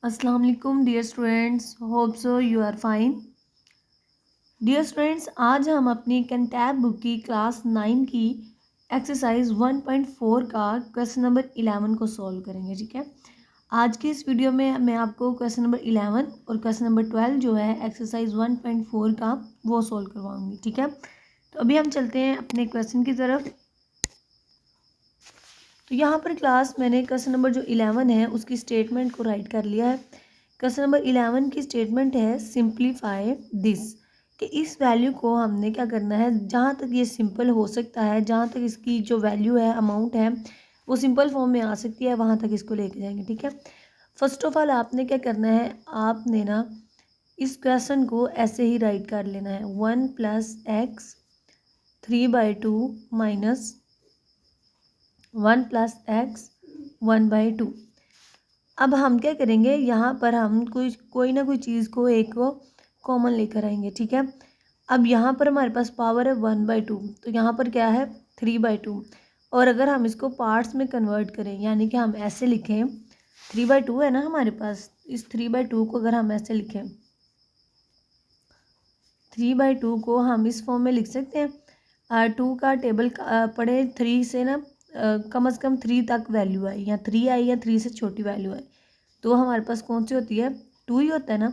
अस्सलाम वालेकुम dear students, hope so you are fine. Dear students, आज हम अपनी कंटैब बुक की क्लास 9 की एक्सरसाइज 1.4 का क्वेश्चन नंबर 11 को सॉल्व करेंगे। ठीक है, आज की इस वीडियो में मैं आपको क्वेश्चन नंबर 11 और क्वेश्चन नंबर 12 जो है एक्सरसाइज 1.4 का वो सॉल्व करवाऊंगी। ठीक है, तो अभी हम चलते हैं अपने क्वेश्चन की तरफ। तो यहाँ पर क्लास मैंने क्वेश्चन नंबर जो 11 है उसकी स्टेटमेंट को राइट कर लिया है। क्वेश्चन नंबर 11 की स्टेटमेंट है सिंप्लीफाई दिस, कि इस वैल्यू को हमने क्या करना है, जहाँ तक ये सिंपल हो सकता है, जहाँ तक इसकी जो वैल्यू है, अमाउंट है, वो सिंपल फॉर्म में आ सकती है, वहाँ तक इसको लेके जाएंगे। ठीक है, फर्स्ट ऑफ ऑल आपने क्या करना है, आपने ना इस क्वेश्चन को ऐसे ही राइट कर लेना है 1+x 3/2 माइनस 1+x 1/2। अब हम क्या करेंगे, यहाँ पर हम कोई ना कोई चीज़ को एक को कॉमन लेकर आएंगे। ठीक है, अब यहाँ पर हमारे पास पावर है 1/2, तो यहाँ पर क्या है 3/2। और अगर हम इसको पार्ट्स में कन्वर्ट करें, यानी कि हम ऐसे लिखें, 3/2 है ना हमारे पास, इस 3/2 को अगर हम ऐसे लिखें, 3/2 को हम इस फॉर्म में लिख सकते हैं। 2 का टेबल पढ़े, 3 से ना कम से कम 3 तक वैल्यू आई, या 3 आई, या 3 से छोटी वैल्यू आई, तो हमारे पास कौन सी होती है, 2 ही होता है ना।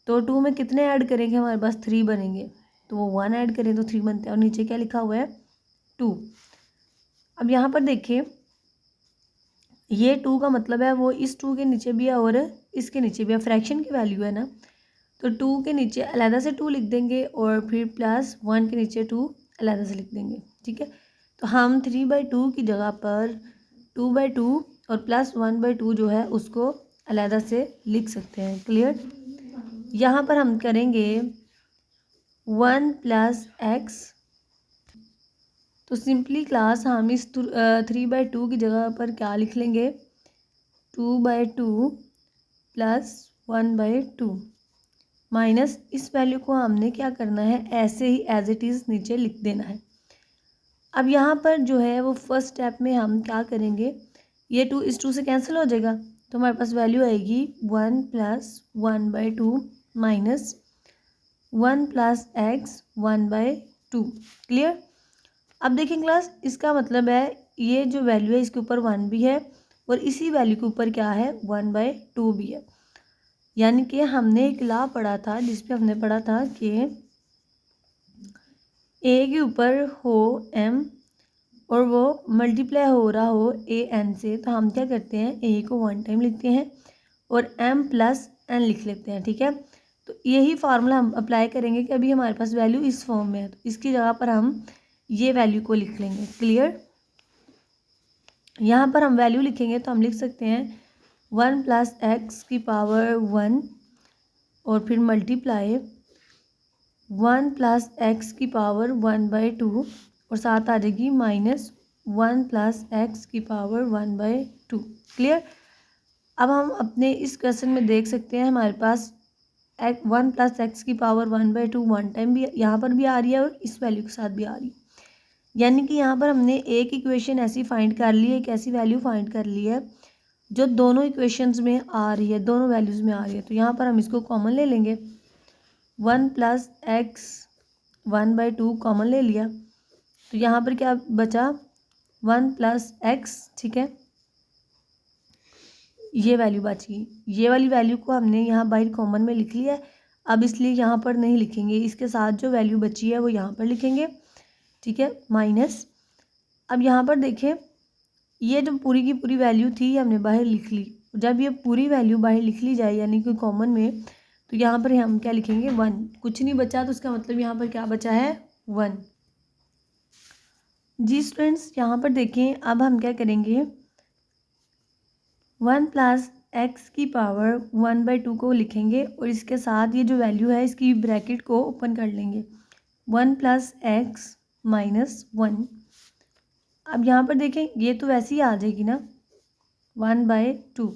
तो 2 में कितने ऐड करेंगे, हमारे पास 3 बनेंगे, तो वो 1 ऐड करें तो 3 बनते हैं, और नीचे क्या लिखा हुआ है 2। अब यहाँ पर देखिए, ये 2 का मतलब है वो इस 2 के नीचे भी है और इसके नीचे भी है, फ्रैक्शन की वैल्यू है ना, तो 2 के नीचे अलहदा से 2 लिख देंगे और फिर +1 के नीचे 2 अलहदा से लिख देंगे। ठीक है, तो हम 3/2 की जगह पर 2/2 और +1/2 जो है उसको अलहदा से लिख सकते हैं। क्लियर, यहाँ पर हम करेंगे 1+x, तो सिंपली क्लास हम इस 3/2 की जगह पर क्या लिख लेंगे, 2/2 +1/2 माइनस इस वैल्यू को हमने क्या करना है, ऐसे ही एज इट इज़ नीचे लिख देना है। अब यहाँ पर जो है वो फर्स्ट स्टेप में हम क्या करेंगे, ये 2 इस 2 से कैंसिल हो जाएगा, तो हमारे पास वैल्यू आएगी 1 + 1/2 माइनस 1+x 1/2। क्लियर, अब देखिए क्लास, इसका मतलब है ये जो वैल्यू है इसके ऊपर 1 भी है और इसी वैल्यू के ऊपर क्या है 1/2 भी है। यानी कि हमने एक लॉ पढ़ा था जिसपे हमने पढ़ा था कि ए के ऊपर हो m और वो मल्टीप्लाई हो रहा हो an से, तो हम क्या करते हैं, a को 1 टाइम लिखते हैं और m+n लिख लेते हैं। ठीक है, तो यही फार्मूला हम अप्लाई करेंगे कि अभी हमारे पास वैल्यू इस फॉर्म में है, तो इसकी जगह पर हम ये वैल्यू को लिख लेंगे। क्लियर, यहाँ पर हम वैल्यू लिखेंगे तो हम लिख सकते हैं 1+x⁻1 और फिर मल्टीप्लाई 1+x⁻1/2 और साथ आ जाएगी -1+x⁻1/2। क्लियर, अब हम अपने इस क्वेश्चन में देख सकते हैं हमारे पास 1+x⁻1/2 1 टाइम भी यहाँ पर भी आ रही है और इस वैल्यू के साथ भी आ रही है। यानी कि यहाँ पर हमने एक इक्वेशन ऐसी फाइंड कर ली है, एक ऐसी वैल्यू फाइंड कर ली है जो दोनों इक्वेशंस में आ रही है, दोनों वैल्यूज़ में आ रही है। तो यहाँ पर हम इसको कॉमन ले लेंगे, 1+x 1/2 कॉमन ले लिया, तो यहाँ पर क्या बचा 1+x। ठीक है, ये वैल्यू बची, ये वाली वैल्यू को हमने यहाँ बाहर कॉमन में लिख लिया है, अब इसलिए यहाँ पर नहीं लिखेंगे, इसके साथ जो वैल्यू बची है वो यहाँ पर लिखेंगे। ठीक है, माइनस, अब यहाँ पर देखें, ये जो पूरी की पूरी वैल्यू थी हमने बाहर लिख ली, जब ये पूरी वैल्यू बाहर लिख ली जाए यानी कि कॉमन में, तो यहाँ पर हम क्या लिखेंगे 1, कुछ नहीं बचा, तो उसका मतलब यहाँ पर क्या बचा है 1। जी स्टूडेंट्स, यहाँ पर देखें, अब हम क्या करेंगे, 1+x⁻1/2 को लिखेंगे और इसके साथ ये जो वैल्यू है इसकी ब्रैकेट को ओपन कर लेंगे, 1+x -1। अब यहाँ पर देखें, ये तो वैसे ही आ जाएगी ना 1/2,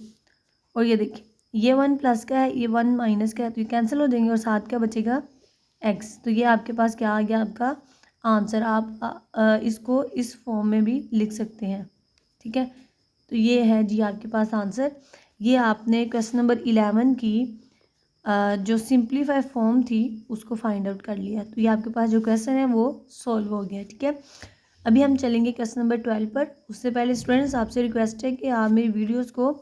और ये देखिए ये 1 प्लस का है, ये 1 माइनस का है, तो ये कैंसिल हो जाएंगे और साथ क्या बचेगा x। तो ये आपके पास क्या आ गया, आपका आंसर। आप इसको इस फॉर्म में भी लिख सकते हैं। ठीक है, तो ये है जी आपके पास आंसर। ये आपने क्वेश्चन नंबर 11 की जो सिंप्लीफाई फॉर्म थी उसको फाइंड आउट कर लिया। तो ये आपके पास जो क्वेश्चन है वो सॉल्व हो गया। ठीक है, अभी हम चलेंगे क्वेश्चन नंबर 12 पर। उससे पहले स्टूडेंट्स आपसे रिक्वेस्ट है कि आप मेरी वीडियोस को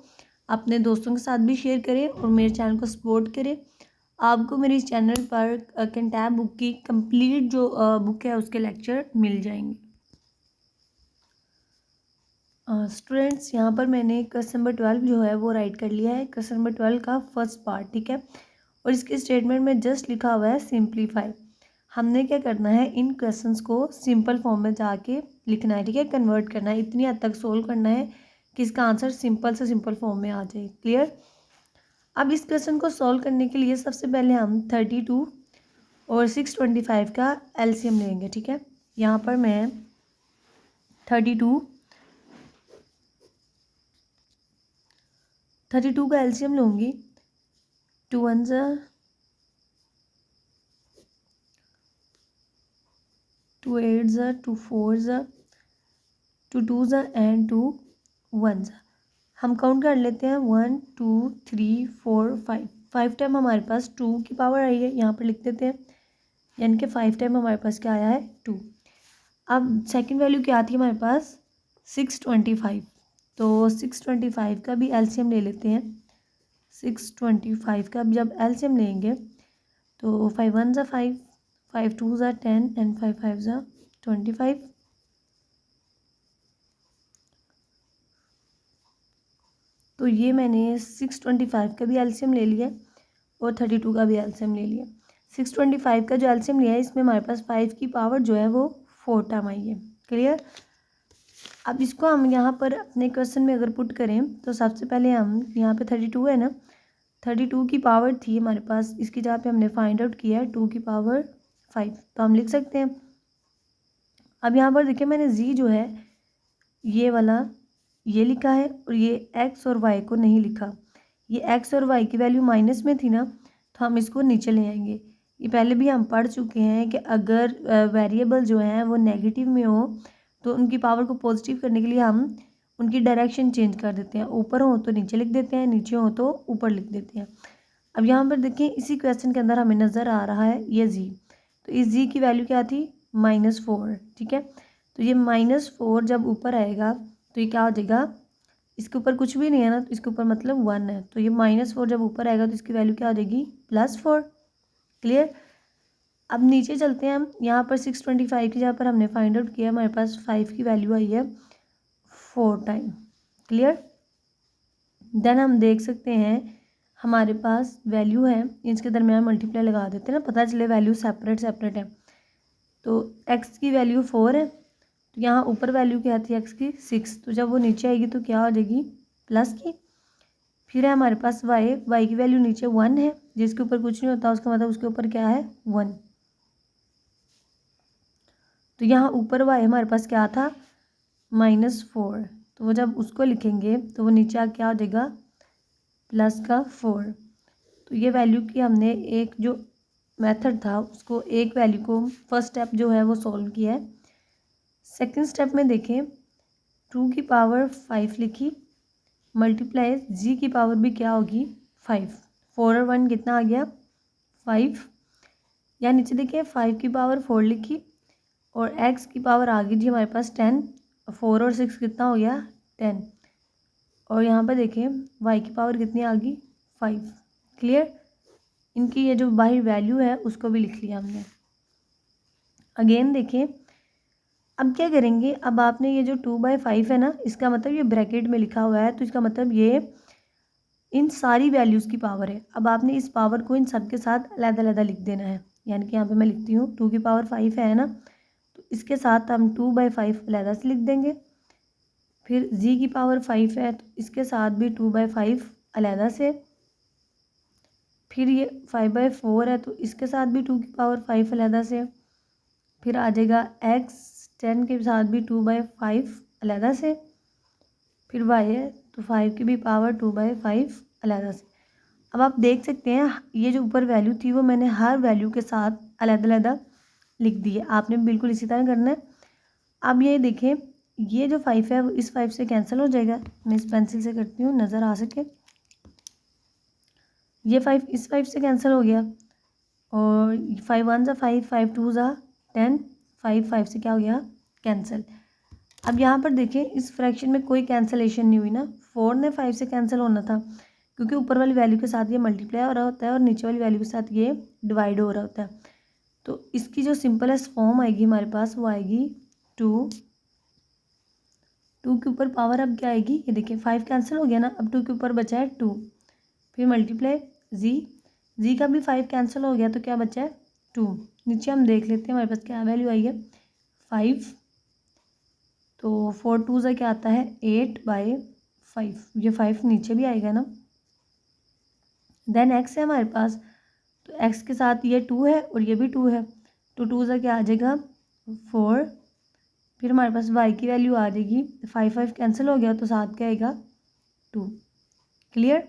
अपने दोस्तों के साथ भी शेयर करें और मेरे चैनल को सपोर्ट करें। आपको मेरे इस चैनल पर कंटैब बुक की कंप्लीट जो बुक है उसके लेक्चर मिल जाएंगे। स्टूडेंट्स यहाँ पर मैंने क्वेश्चन नंबर 12 जो है वो राइट कर लिया है, क्वेश्चन नंबर 12 का फर्स्ट पार्ट। ठीक है, और इसके स्टेटमेंट में जस्ट लिखा हुआ है सिंप्लीफाई। हमने क्या करना है, इन क्वेश्चंस को सिंपल फॉर्म में जाके लिखना है। ठीक है, कन्वर्ट करना है, इतनी हद तक सोल्व करना है कि इसका आंसर सिंपल से सिंपल फॉर्म में आ जाए। क्लियर। अब इस क्वेश्चन को सॉल्व करने के लिए सबसे पहले हम 32 और 625 का एलसीएम लेंगे। ठीक है, यहाँ पर मैं 32 का एलसीएम लूँगी। 2 1 2 8 2 4 2 2 एंड 2 1। हम काउंट कर लेते हैं 1 2 3 4 5। 5 टाइम हमारे पास 2 की पावर आई है, यहाँ पर लिख देते हैं, यानी कि 5 टाइम हमारे पास क्या आया है 2। अब सेकंड वैल्यू क्या आती है हमारे पास 625। तो 625 का भी एलसीएम ले लेते हैं। 625 का जब एलसीएम लेंगे तो 5 1 5, 5 2 10 एंड 5 5 25। तो ये मैंने 625 का भी एलसीएम ले लिया और 32 का भी एलसीएम ले लिया। 625 का जो एलसीएम लिया है इसमें हमारे पास 5 की पावर जो है वो 4 टाइम आई है। क्लियर। अब इसको हम यहाँ पर अपने क्वेश्चन में अगर पुट करें तो सबसे पहले हम यहाँ पे 32 है ना, 32 की पावर थी हमारे पास, इसकी जगह पे हमने फाइंड आउट किया है 2 की पावर 5, तो हम लिख सकते हैं। अब यहाँ पर देखिए मैंने जी जो है ये वाला ये लिखा है और ये एक्स और वाई को नहीं लिखा। ये एक्स और वाई की वैल्यू माइनस में थी ना, तो हम इसको नीचे ले आएंगे। ये पहले भी हम पढ़ चुके हैं कि अगर वेरिएबल जो हैं वो नेगेटिव में हो तो उनकी पावर को पॉजिटिव करने के लिए हम उनकी डायरेक्शन चेंज कर देते हैं, ऊपर हो तो नीचे लिख देते हैं, नीचे हो तो ऊपर लिख देते हैं। अब यहाँ पर देखिए इसी क्वेश्चन के अंदर हमें नज़र आ रहा है ये जी, तो इस जी की वैल्यू क्या थी -4। ठीक है, तो ये -4 जब ऊपर आएगा तो ये क्या हो जाएगा, इसके ऊपर कुछ भी नहीं है ना, तो इसके ऊपर मतलब 1 है, तो ये -4 जब ऊपर आएगा तो इसकी वैल्यू क्या हो जाएगी +4। क्लियर। अब नीचे चलते हैं हम, यहाँ पर 625 की जगह पर हमने फाइंड आउट किया, हमारे पास 5 की वैल्यू आई है 4 टाइम। क्लियर। देन हम देख सकते हैं हमारे पास वैल्यू है, इसके दरमियान मल्टीप्लाई लगा देते हैं ना, पता चले वैल्यू सेपरेट सेपरेट है। तो x की वैल्यू 4 है, तो यहाँ ऊपर वैल्यू क्या थी x की 6, तो जब वो नीचे आएगी तो क्या हो जाएगी प्लस की। फिर है हमारे पास y की वैल्यू नीचे 1 है, जिसके ऊपर कुछ नहीं होता उसका मतलब उसके ऊपर क्या है 1। तो यहाँ ऊपर y हमारे पास क्या था -4, तो वो जब उसको लिखेंगे तो वो नीचे आ क्या हो जाएगा +4। तो ये वैल्यू की हमने एक जो मेथड था उसको एक वैल्यू को फर्स्ट स्टेप जो है वो सॉल्व किया है। सेकंड स्टेप में देखें 2 की पावर 5 लिखी, मल्टीप्लाई जी की पावर भी क्या होगी 5, 4 और 1 कितना आ गया 5। या नीचे देखिए 5 की पावर 4 लिखी और x की पावर आ गई जी हमारे पास 10, 4 और 6 कितना हो गया 10, और यहाँ पर देखें y की पावर कितनी आ गई 5। क्लियर। इनकी ये जो बाहर वैल्यू है उसको भी लिख लिया हमने। अगेन देखें अब क्या करेंगे, अब आपने ये जो 2/5 है ना, इसका मतलब ये ब्रैकेट में लिखा हुआ है, तो इसका मतलब ये इन सारी वैल्यूज़ की पावर है। अब आपने इस पावर को इन सब के साथ अलग-अलग लिख देना है, यानी कि यहाँ पे मैं लिखती हूँ 2 की पावर 5 है ना, तो इसके साथ हम 2/5 अलग से लिख देंगे। फिर जी की पावर 5 है तो इसके साथ भी 2/5 अलग से। फिर ये 5/4 है तो इसके साथ भी 2 की पावर 5 अलग से। फिर आ जाएगा x 10 के साथ भी 2/5 अलग से। फिर y है तो 5 की भी पावर 2/5 अलग से। अब आप देख सकते हैं ये जो ऊपर वैल्यू थी वो मैंने हर वैल्यू के साथ अलग अलग लिख दी है, आपने बिल्कुल इसी तरह करना है। अब ये देखें ये जो 5 है वो इस 5 से कैंसिल हो जाएगा, मैं इस पेंसिल से करती हूँ नज़र आ सके। ये 5 इस 5 से कैंसिल हो गया, और 5 1 ज़ा 5, 5 2 ज़ा 10, 5 5 से क्या हो गया कैंसिल। अब यहाँ पर देखिए इस फ्रैक्शन में कोई कैंसलेशन नहीं हुई ना, 4 ने 5 से कैंसिल होना था, क्योंकि ऊपर वाली वैल्यू के साथ ये मल्टीप्लाई हो रहा होता है और नीचे वाली वैल्यू के साथ ये डिवाइड हो रहा होता है। तो इसकी जो सिंपलेस्ट फॉर्म आएगी हमारे पास वो आएगी 2 के ऊपर पावर अब क्या आएगी, ये देखिए 5 कैंसिल हो गया ना, अब 2 के ऊपर बचा है 2, फिर मल्टीप्लाई जी का भी 5 कैंसिल हो गया तो क्या बचा है 2। नीचे हम देख लेते हैं हमारे पास क्या वैल्यू आई है 5, तो 4 2 से क्या आता है 8/5, ये 5 नीचे भी आएगा ना। देन x है हमारे पास, तो x के साथ ये 2 है और ये भी 2 है, तो 2 से क्या आ जाएगा 4, फिर हमारे पास y की वैल्यू आ जाएगी 5 5 कैंसिल हो गया तो साथ क्या आएगा 2। क्लियर।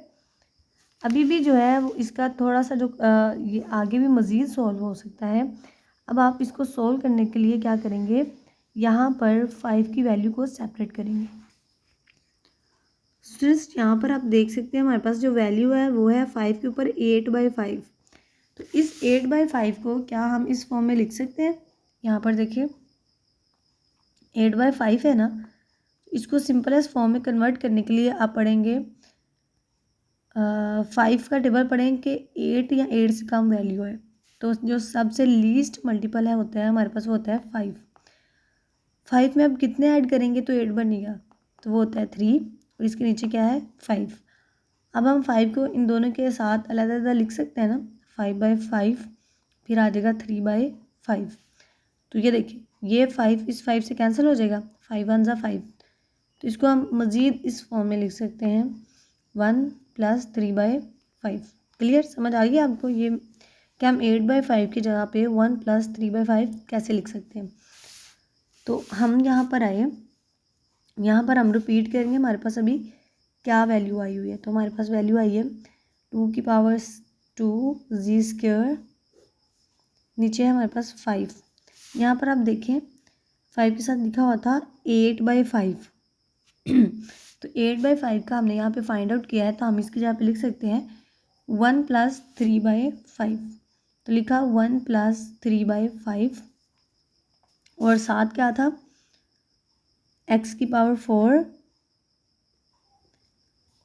अभी भी जो है वो इसका थोड़ा सा जो ये आगे भी मज़ीद सॉल्व हो सकता है। अब आप इसको सॉल्व करने के लिए क्या करेंगे, यहाँ पर 5 की वैल्यू को सेपरेट करेंगे। स्टूडेंट्स यहाँ पर आप देख सकते हैं हमारे पास जो वैल्यू है वो है 5 के ऊपर 8/5, तो इस 8/5 को क्या हम इस फॉर्म में लिख सकते हैं, यहाँ पर देखिए 8/5 है ना, इसको सिंपलेस्ट फॉर्म में कन्वर्ट करने के लिए आप पढ़ेंगे 5 का टेबल पढ़ेंगे कि 8 या 8 से कम वैल्यू है, तो जो सबसे लीस्ट मल्टीपल है होता है हमारे पास वो होता है 5 में अब कितने ऐड करेंगे तो 8 बनेगा, तो वो होता है 3, और इसके नीचे क्या है 5। अब हम 5 को इन दोनों के साथ अलग अलग लिख सकते हैं ना, 5/5 फिर आ जाएगा 3/5, तो ये देखिए ये 5 इस 5 से कैंसिल हो जाएगा, 5 1 ज़ा 5, तो इसको हम मज़ीद इस फॉर्म में लिख सकते हैं 1 + 3/5। क्लियर, समझ आ गई आपको ये कि हम 8/5 की जगह पे 1 + 3/5 कैसे लिख सकते हैं। तो हम यहाँ पर आए, यहाँ पर हम रिपीट करेंगे हमारे पास अभी क्या वैल्यू आई हुई है, तो हमारे पास वैल्यू आई है 2 की पावर 2g², नीचे है हमारे पास 5। यहाँ पर आप देखें 5 के साथ लिखा हुआ था 8/5 तो 8/5 का हमने यहाँ पे फाइंड आउट किया है, तो हम इसकी जगह पे लिख सकते हैं 1 + 3/5, तो लिखा 1 + 3/5, और साथ क्या था x की पावर 4,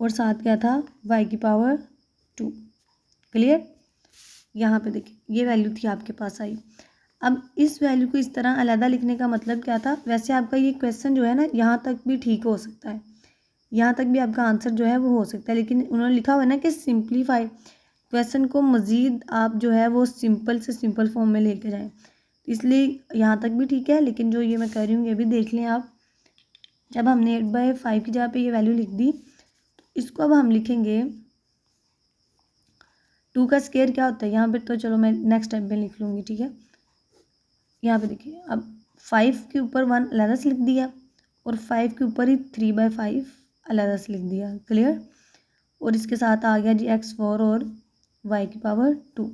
और साथ क्या था y की पावर 2। क्लियर, यहाँ पे देखिए ये वैल्यू थी आपके पास आई। अब इस वैल्यू को इस तरह अलग लिखने का मतलब क्या था, वैसे आपका ये क्वेश्चन जो है ना यहाँ तक भी ठीक हो सकता है, यहाँ तक भी आपका आंसर जो है वो हो सकता है, लेकिन उन्होंने लिखा हुआ है ना कि सिंप्लीफाई, क्वेश्चन को मज़ीद आप जो है वो सिंपल से सिंपल फॉर्म में लेके जाएं, इसलिए यहाँ तक भी ठीक है, लेकिन जो ये मैं कह रही हूँ ये भी देख लें आप। जब हमने 8/5 की जगह पे ये वैल्यू लिख दी, तो इसको अब हम लिखेंगे 2 का स्क्वायर क्या होता है, यहाँ पे तो चलो मैं नेक्स्ट टाइम पे लिख लूँगी, ठीक है। यहाँ पे देखिए अब 5 के ऊपर 1 अलग से लिख दिया, और 5 के ऊपर ही 3/5 अलग से लिख दिया। क्लियर, और इसके साथ आ गया जी x4 और y की पावर 2।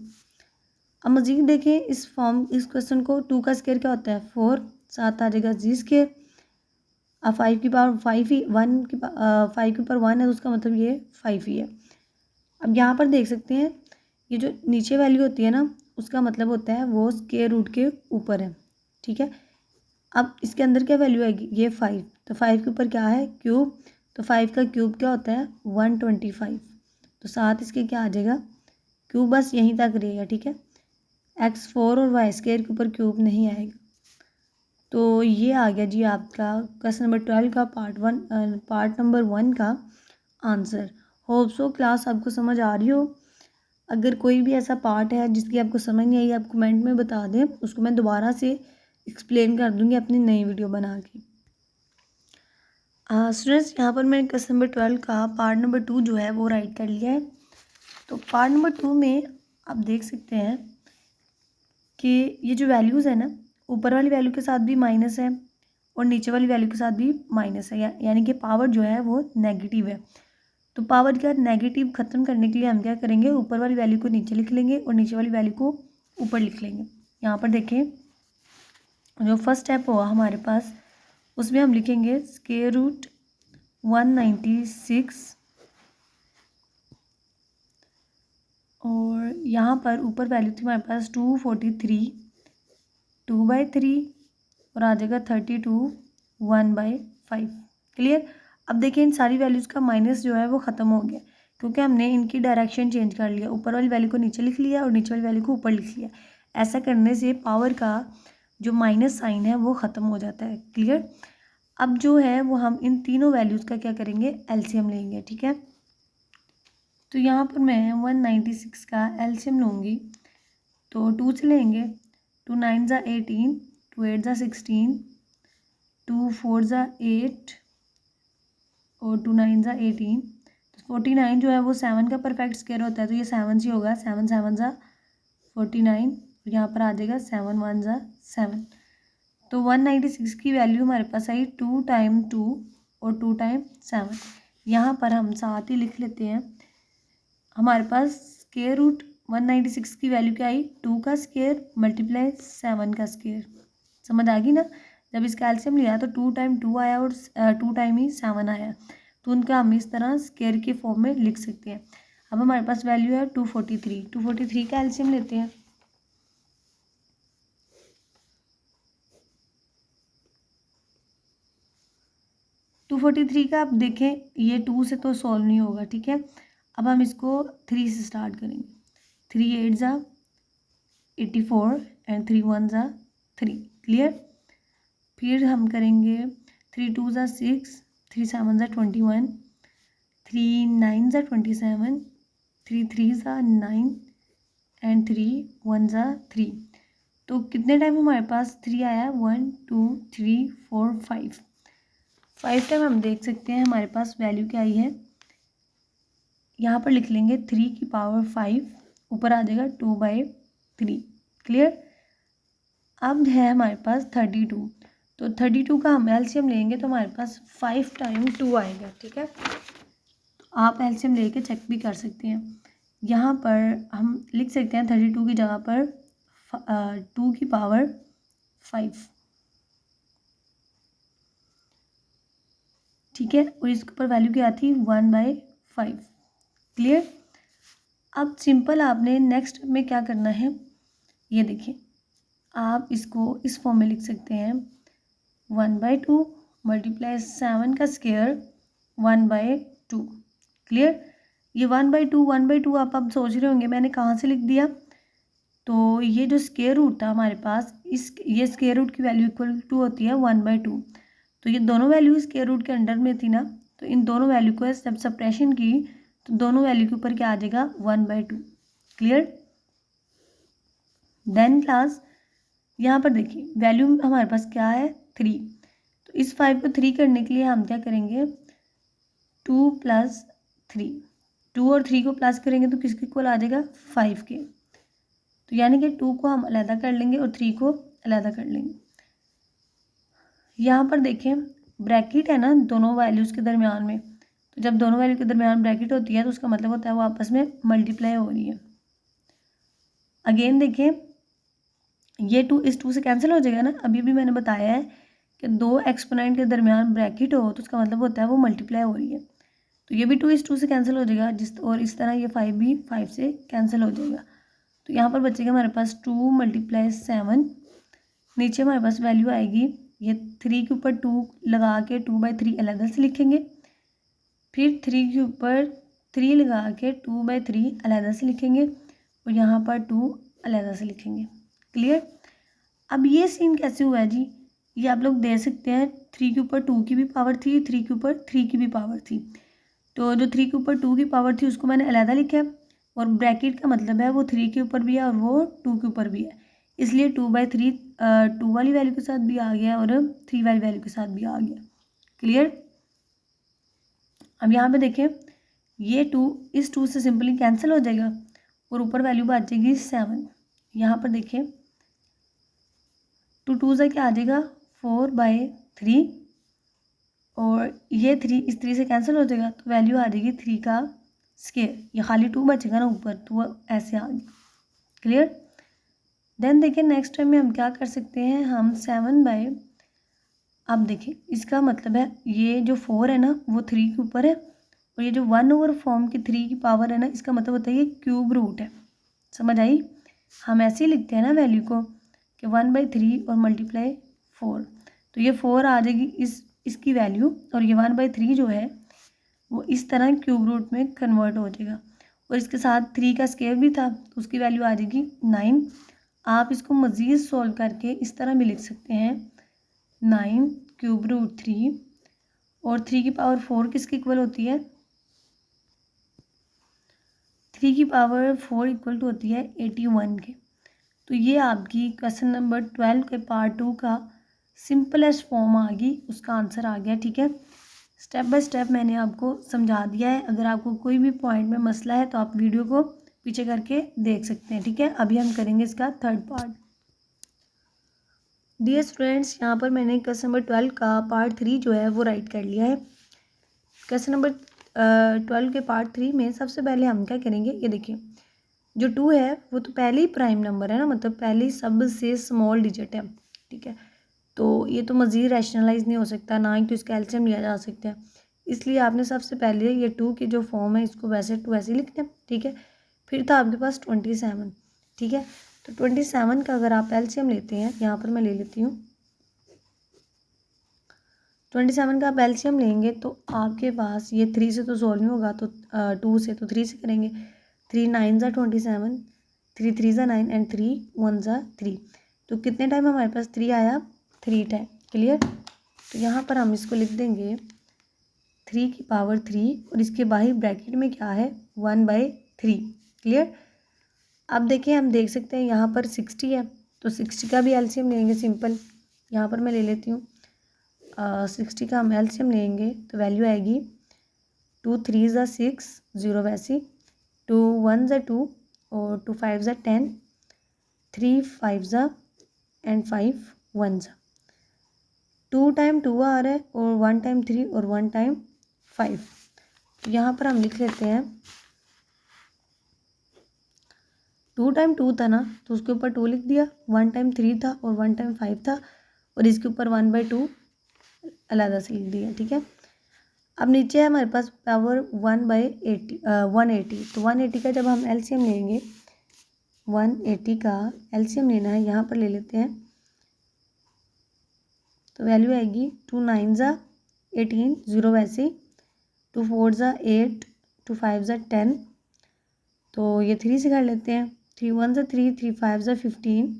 अब मज़ीद देखें इस क्वेश्चन को, 2 का स्क्वायर क्या होता है 4, साथ आ जाएगा g², अब 5 की पावर 5 ही 5 के ऊपर 1 है, तो उसका मतलब ये 5 ही है। अब यहाँ पर देख सकते हैं ये जो नीचे वैल्यू होती है ना, उसका मतलब होता है वो स्क्वायर रूट के ऊपर है, ठीक है। अब इसके अंदर क्या वैल्यू आएगी, ये 5, तो 5 के ऊपर क्या है क्यूब, तो 5 का क्यूब क्या होता है 125, तो साथ इसके क्या आ जाएगा क्यूब, बस यहीं तक रहेगा, ठीक है। x4 और y² के ऊपर क्यूब नहीं आएगा। तो ये आ गया जी आपका क्वेश्चन नंबर 12 का पार्ट नंबर 1 का आंसर। होप सो क्लास आपको समझ आ रही हो। अगर कोई भी ऐसा पार्ट है जिसकी आपको समझ नहीं आई, आप कमेंट में बता दें, उसको मैं दोबारा से एक्सप्लेन कर दूँगी अपनी नई वीडियो बना के। स्टूडेंट्स यहाँ पर मैंने क्वेश्चन नंबर 12 का पार्ट नंबर 2 जो है वो राइट कर लिया है। तो पार्ट नंबर 2 में आप देख सकते हैं कि ये जो वैल्यूज़ है ना, ऊपर वाली वैल्यू के साथ भी माइनस है और नीचे वाली वैल्यू के साथ भी माइनस है, यानी कि पावर जो है वो नेगेटिव है। तो पावर का नेगेटिव ख़त्म करने के लिए हम क्या करेंगे, ऊपर वाली वैल्यू को नीचे लिख लेंगे और नीचे वाली वैल्यू को ऊपर लिख लेंगे। यहाँ पर देखें जो फर्स्ट स्टेप होगा हमारे पास, उसमें हम लिखेंगे √196 यहाँ पर ऊपर वैल्यू थी हमारे पास 243, 2/3 और आ जाएगा 32, 1/5। क्लियर। अब देखिए इन सारी वैल्यूज़ का माइनस जो है वो ख़त्म हो गया, क्योंकि हमने इनकी डायरेक्शन चेंज कर लिया, ऊपर वाली वैल्यू को नीचे लिख लिया और नीचे वाली वैल्यू को ऊपर लिख लिया। ऐसा करने से पावर का जो माइनस साइन है वो ख़त्म हो जाता है। क्लियर। अब जो है वो हम इन तीनों वैल्यूज़ का क्या करेंगे, एलसीएम लेंगे। ठीक है, तो यहाँ पर मैं 196 का एलसीएम लूँगी, तो 2 से लेंगे, 2 9 ज़ा 18, 2 8 ज़ा 16, 2 4 ज़ा 8 और 2 9 ज़ा 18। तो 49 जो है वो 7 का परफेक्ट स्क्वायर होता है, तो ये 7 से होगा, 7 7 ज़ा 49, यहाँ पर आ जाएगा 7 1 ज़ा 7। तो 196 की वैल्यू हमारे पास आई 2 टाइम 2 और 2 टाइम 7। यहाँ पर हम साथ ही लिख लेते हैं, हमारे पास स्क्वायर रूट 196 की वैल्यू क्या आई, 2 का स्क्वायर मल्टीप्लाई 7 का स्क्वायर। समझ आ गई ना। जब इसका एलसीएम लिया तो 2 टाइम 2 आया और 2 टाइम ही 7 आया, तो उनका हम इस तरह स्क्वायर के फॉर्म में लिख सकते हैं। अब हमारे पास वैल्यू है 243, 243 का एलसीएम लेते हैं। टू 243 का आप देखें ये 2 से तो सॉल्व नहीं होगा। ठीक है, अब हम इसको 3 से स्टार्ट करेंगे। 3 8 ज़ा 84 एंड 3 1 ज़ा 3। क्लियर। फिर हम करेंगे 3 2 ज़ा 6, 3 7 ज़ा 21, 3 9 ज़ा 27, 3 3 ज़ा 9 एंड 3 1 ज़ा 3। तो कितने टाइम हमारे पास 3 आया, 1 2 3 4 5 टाइम हम देख सकते हैं हमारे पास वैल्यू क्या आई है। यहाँ पर लिख लेंगे 3 की पावर 5, ऊपर आ जाएगा 2/3। क्लियर। अब है हमारे पास 32, तो 32 का हम एलसीएम लेंगे तो हमारे पास 5 टाइम 2 आएगा। ठीक है, तो आप एलसीएम लेके चेक भी कर सकते हैं। यहाँ पर हम लिख सकते हैं 32 की जगह पर 2 की पावर 5। ठीक है, और इसके ऊपर वैल्यू क्या थी, 1/5। क्लियर। अब सिंपल आपने नेक्स्ट में क्या करना है, ये देखिए आप इसको इस फॉर्म में लिख सकते हैं, 1/2 मल्टीप्लाई 7 का स्क्वायर 1/2। क्लियर। ये 1/2 आप अब सोच रहे होंगे मैंने कहाँ से लिख दिया, तो ये जो स्क्वायर रूट था हमारे पास, ये स्क्वायर रूट की वैल्यू इक्वल टू होती है 1/2। तो ये दोनों वैल्यू स्क्वायर रूट के अंडर में थी ना, तो इन दोनों वैल्यू को जब सप्रेशन की तो दोनों वैल्यू के ऊपर क्या आ जाएगा, 1/2। क्लियर। देन क्लास यहाँ पर देखिए वैल्यू हमारे पास क्या है, 3। तो इस 5 को 3 करने के लिए हम क्या करेंगे, 2 + 3, 2 और 3 को प्लस करेंगे तो किसके इक्वल आ जाएगा, 5 के। तो यानी कि 2 को हम अलहदा कर लेंगे और 3 को अलहदा कर लेंगे। यहाँ पर देखें ब्रैकेट है ना दोनों वैल्यूज़ के दरमियान में, तो जब दोनों वैल्यू के दरमियान ब्रैकेट होती है तो उसका मतलब होता है वो आपस में मल्टीप्लाई हो रही है। अगेन देखें ये 2 इस 2 से कैंसिल हो जाएगा ना, अभी भी मैंने बताया है कि 2 एक्सपोनेंट के दरमियान ब्रैकेट हो तो उसका मतलब होता है वो मल्टीप्लाई हो रही है। तो ये भी 2 इस 2 से कैंसिल हो जाएगा, और इस तरह ये 5 भी 5 से कैंसिल हो जाएगा। तो यहाँ पर बचेगा हमारे पास 2 × 7। नीचे हमारे पास वैल्यू आएगी, ये 3 के ऊपर 2 लगा के 2/3 अलग से लिखेंगे, फिर 3 के ऊपर 3 लगा के 2/3 अलग से लिखेंगे और यहाँ पर 2 अलग से लिखेंगे। क्लियर। अब ये सीन कैसे हुआ है जी, ये आप लोग दे सकते हैं 3 के ऊपर 2 की भी पावर थी, 3 के ऊपर 3 की भी पावर थी, तो जो 3 के ऊपर 2 की पावर थी उसको मैंने अलहदा लिखा है, और ब्रैकेट का मतलब है वो 3 के ऊपर भी है और वो 2 के ऊपर भी है, इसलिए 2/3 2 वाली वैल्यू के साथ भी आ गया और 3 वाली वैल्यू के साथ भी आ गया। क्लियर। अब यहाँ पे देखें ये 2 इस 2 से सिंपली कैंसिल हो जाएगा और ऊपर वैल्यू बच जाएगी 7। यहाँ पर देखें 2 2 से क्या आ जाएगा, 4/3, और ये 3 इस 3 से कैंसिल हो जाएगा तो वैल्यू आ जाएगी 3 का स्क्वायर, ये खाली 2 बचेगा ना ऊपर, तो वो ऐसे आ गया। क्लियर। देन देखिए नेक्स्ट टाइम में हम क्या कर सकते हैं, हम 7/, अब देखिए इसका मतलब है ये जो 4 है ना वो 3 के ऊपर है, और ये जो 1/4 की 3 की पावर है ना, इसका मतलब होता है ये क्यूब रूट है। समझ आई? हम ऐसे ही लिखते हैं ना वैल्यू को कि 1/3 और मल्टीप्लाई 4, तो ये 4 आ जाएगी इसकी वैल्यू, और ये 1/3 जो है वो इस तरह क्यूब रूट में कन्वर्ट हो जाएगा। और इसके साथ 3 का स्क्वायर भी था तो उसकी वैल्यू आ जाएगी 9। आप इसको मज़ीद सॉल्व करके इस तरह भी लिख सकते हैं 9 क्यूब रूट 3, और 3 की पावर 4 किसकी इक्वल होती है? 3 की पावर 4 इक्वल टू होती है 81 के। तो ये आपकी क्वेश्चन नंबर 12 के पार्ट 2 का सिंपलेस्ट फॉर्म आ गई, उसका आंसर आ गया। ठीक है, स्टेप बाय स्टेप मैंने आपको समझा दिया है। अगर आपको कोई भी पॉइंट में मसला है तो आप वीडियो को पीछे करके देख सकते हैं। ठीक है, अभी हम करेंगे इसका थर्ड पार्ट। डियर स्टूडेंट्स, यहाँ पर मैंने क्वेश्चन नंबर 12 का पार्ट 3 जो है वो राइट कर लिया है। क्वेश्चन नंबर 12 के पार्ट 3 में सबसे पहले हम क्या करेंगे, ये देखिए जो 2 है वो तो पहले ही प्राइम नंबर है ना, मतलब पहले ही सबसे स्मॉल डिजिट है। ठीक है, तो ये तो मज़ीद रैशनलाइज नहीं हो सकता, ना ही तो इसका एलसीएम लिया जा सकता है। इसलिए आपने सबसे पहले ये 2 की जो फॉर्म है इसको वैसे टू वैसे लिखना है। ठीक है, फिर था आपके पास 27। ठीक है, तो 27 का अगर आप एलसीएम लेते हैं, यहाँ पर मैं ले लेती हूँ 27 का आप एलसीएम लेंगे तो आपके पास ये 3 से तो सॉल्व नहीं होगा, तो 2 से, तो 3 से करेंगे। 3 9 ज़ा 27, 3 3 ज़ा 9 एंड 3 1 ज़ा 3। तो कितने टाइम हमारे पास 3 आया? 3 टाइम। क्लियर? तो यहाँ पर हम इसको लिख देंगे 3 की पावर 3, और इसके बाहर ब्रैकेट में क्या है? 1/3। क्लियर? अब देखिए, हम देख सकते हैं यहाँ पर 60 है, तो 60 का भी एलसीएम लेंगे सिंपल। यहाँ पर मैं ले लेती हूँ 60 का हम एलसीएम लेंगे तो वैल्यू आएगी 2 3 ज़ा 6, 0 वैसी, 2 1 ज़ा 2 और 2 5 ज़ा 10, 3 5 ज़ा एंड 5 1 ज़ा। 2 टाइम 2 आ रहा है और 1 टाइम 3 और 1 टाइम 5। यहाँ पर हम लिख लेते हैं 2 टाइम 2 था ना, तो उसके ऊपर 2 लिख दिया, 1 टाइम 3 था और 1 टाइम 5 था, और इसके ऊपर 1/2 अलग से लिख दिया। ठीक है, अब नीचे है हमारे पास पावर 1/80 180। तो 180 का जब हम एलसीएम लेंगे, 180 का एलसीएम लेना है, यहाँ पर ले लेते हैं, तो वैल्यू आएगी 2 9 ज़ा 18, 0 वैसे, 2 4 ज़ा 8, 2 5 ज़ा 10, तो ये 3 से कर लेते हैं, 3 1 ज़ा 3, 3 5 ज़ा 15,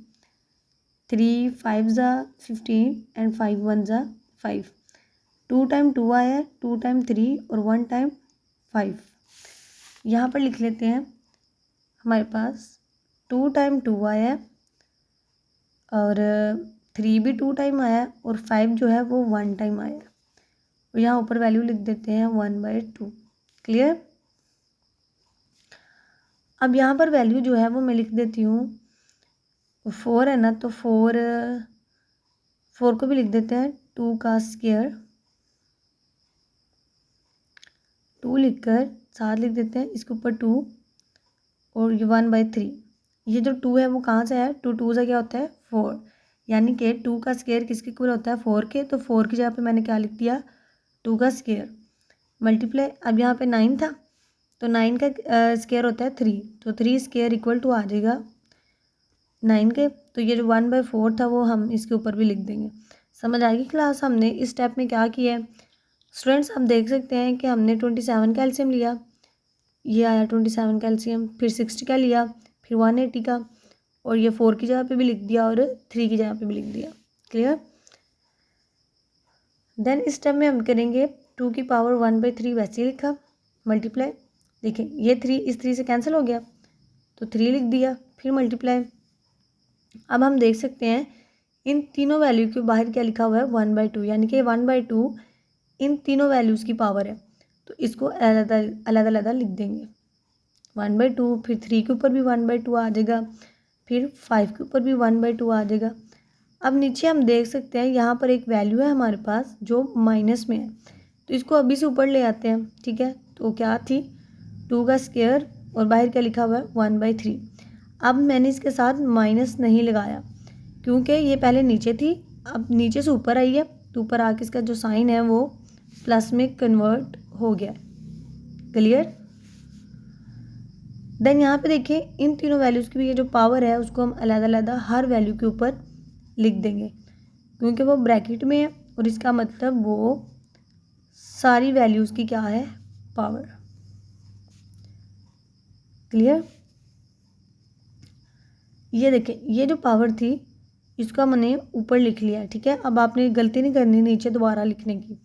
3 5 ज़ा 15 एंड 5 1 ज़ा 5। 2 टाइम 2 आया, 2 टाइम 3 और 1 टाइम 5। यहाँ पर लिख लेते हैं हमारे पास 2 टाइम 2 आया और 3 भी 2 टाइम आया, और 5 जो है वो 1 टाइम आया, और यहाँ ऊपर वैल्यू लिख देते हैं 1/2। क्लियर? अब यहाँ पर वैल्यू जो है वो मैं लिख देती हूँ 4 है ना, तो 4 को भी लिख देते हैं 2 का स्क्वायर, 2 लिखकर साथ लिख देते हैं, इसके ऊपर 2 और ये 1/3। ये जो 2 है वो कहाँ से आया? 2 2 से क्या होता है? 4, यानी कि 2 का स्क्वायर किसके इक्वल होता है? 4 के। तो 4 की जगह पे मैंने क्या लिख दिया? 2 का स्क्वायर मल्टीप्लाई, अब यहाँ पे 9 था तो 9 का स्क्वायर होता है 3, तो 3 स्क्वायर इक्वल टू आ जाएगा 9 के। तो ये जो 1/4 था वो हम इसके ऊपर भी लिख देंगे। समझ आएगी क्लास? हमने इस स्टेप में क्या किया है स्टूडेंट्स, हम देख सकते हैं कि हमने 27 का एलसीएम लिया, ये आया 27 का एलसीएम, फिर 60 का लिया, फिर 180 का, और ये 4 की जगह पे भी लिख दिया और 3 की जगह पे भी लिख दिया। क्लियर? देन इस स्टेप में हम करेंगे 2 की पावर 1/3 वैसे ही लिखा, मल्टीप्लाई, देखिए ये 3 इस 3 से कैंसिल हो गया तो 3 लिख दिया, फिर मल्टीप्लाई। अब हम देख सकते हैं इन तीनों वैल्यू के बाहर क्या लिखा हुआ है? 1/2, यानी कि 1/2 इन तीनों वैल्यूज़ की पावर है, तो इसको अलग अलग लिख देंगे 1/2, फिर 3 के ऊपर भी 1/2 आ जाएगा, फिर 5 के ऊपर भी 1/2 आ जाएगा। अब नीचे हम देख सकते हैं यहाँ पर एक वैल्यू है हमारे पास जो माइनस में है, तो इसको अभी से ऊपर ले आते हैं। ठीक है, तो क्या थी? 2 का स्क्वायर और बाहर क्या लिखा हुआ है? 1/3। अब मैंने इसके साथ माइनस नहीं लगाया क्योंकि ये पहले नीचे थी, अब नीचे से ऊपर आई है, तो ऊपर आके इसका जो साइन है वो प्लस में कन्वर्ट हो गया है। क्लियर? देन यहाँ पे देखिए इन तीनों वैल्यूज़ की भी ये जो पावर है उसको हम अलग अलग हर वैल्यू के ऊपर लिख देंगे, क्योंकि वो ब्रैकेट में है और इसका मतलब वो सारी वैल्यूज़ की क्या है, पावर। क्लियर? ये देखिए ये जो पावर थी इसका मैंने ऊपर लिख लिया है, ठीक है। अब आपने गलती नहीं करनी नीचे दोबारा लिखने की।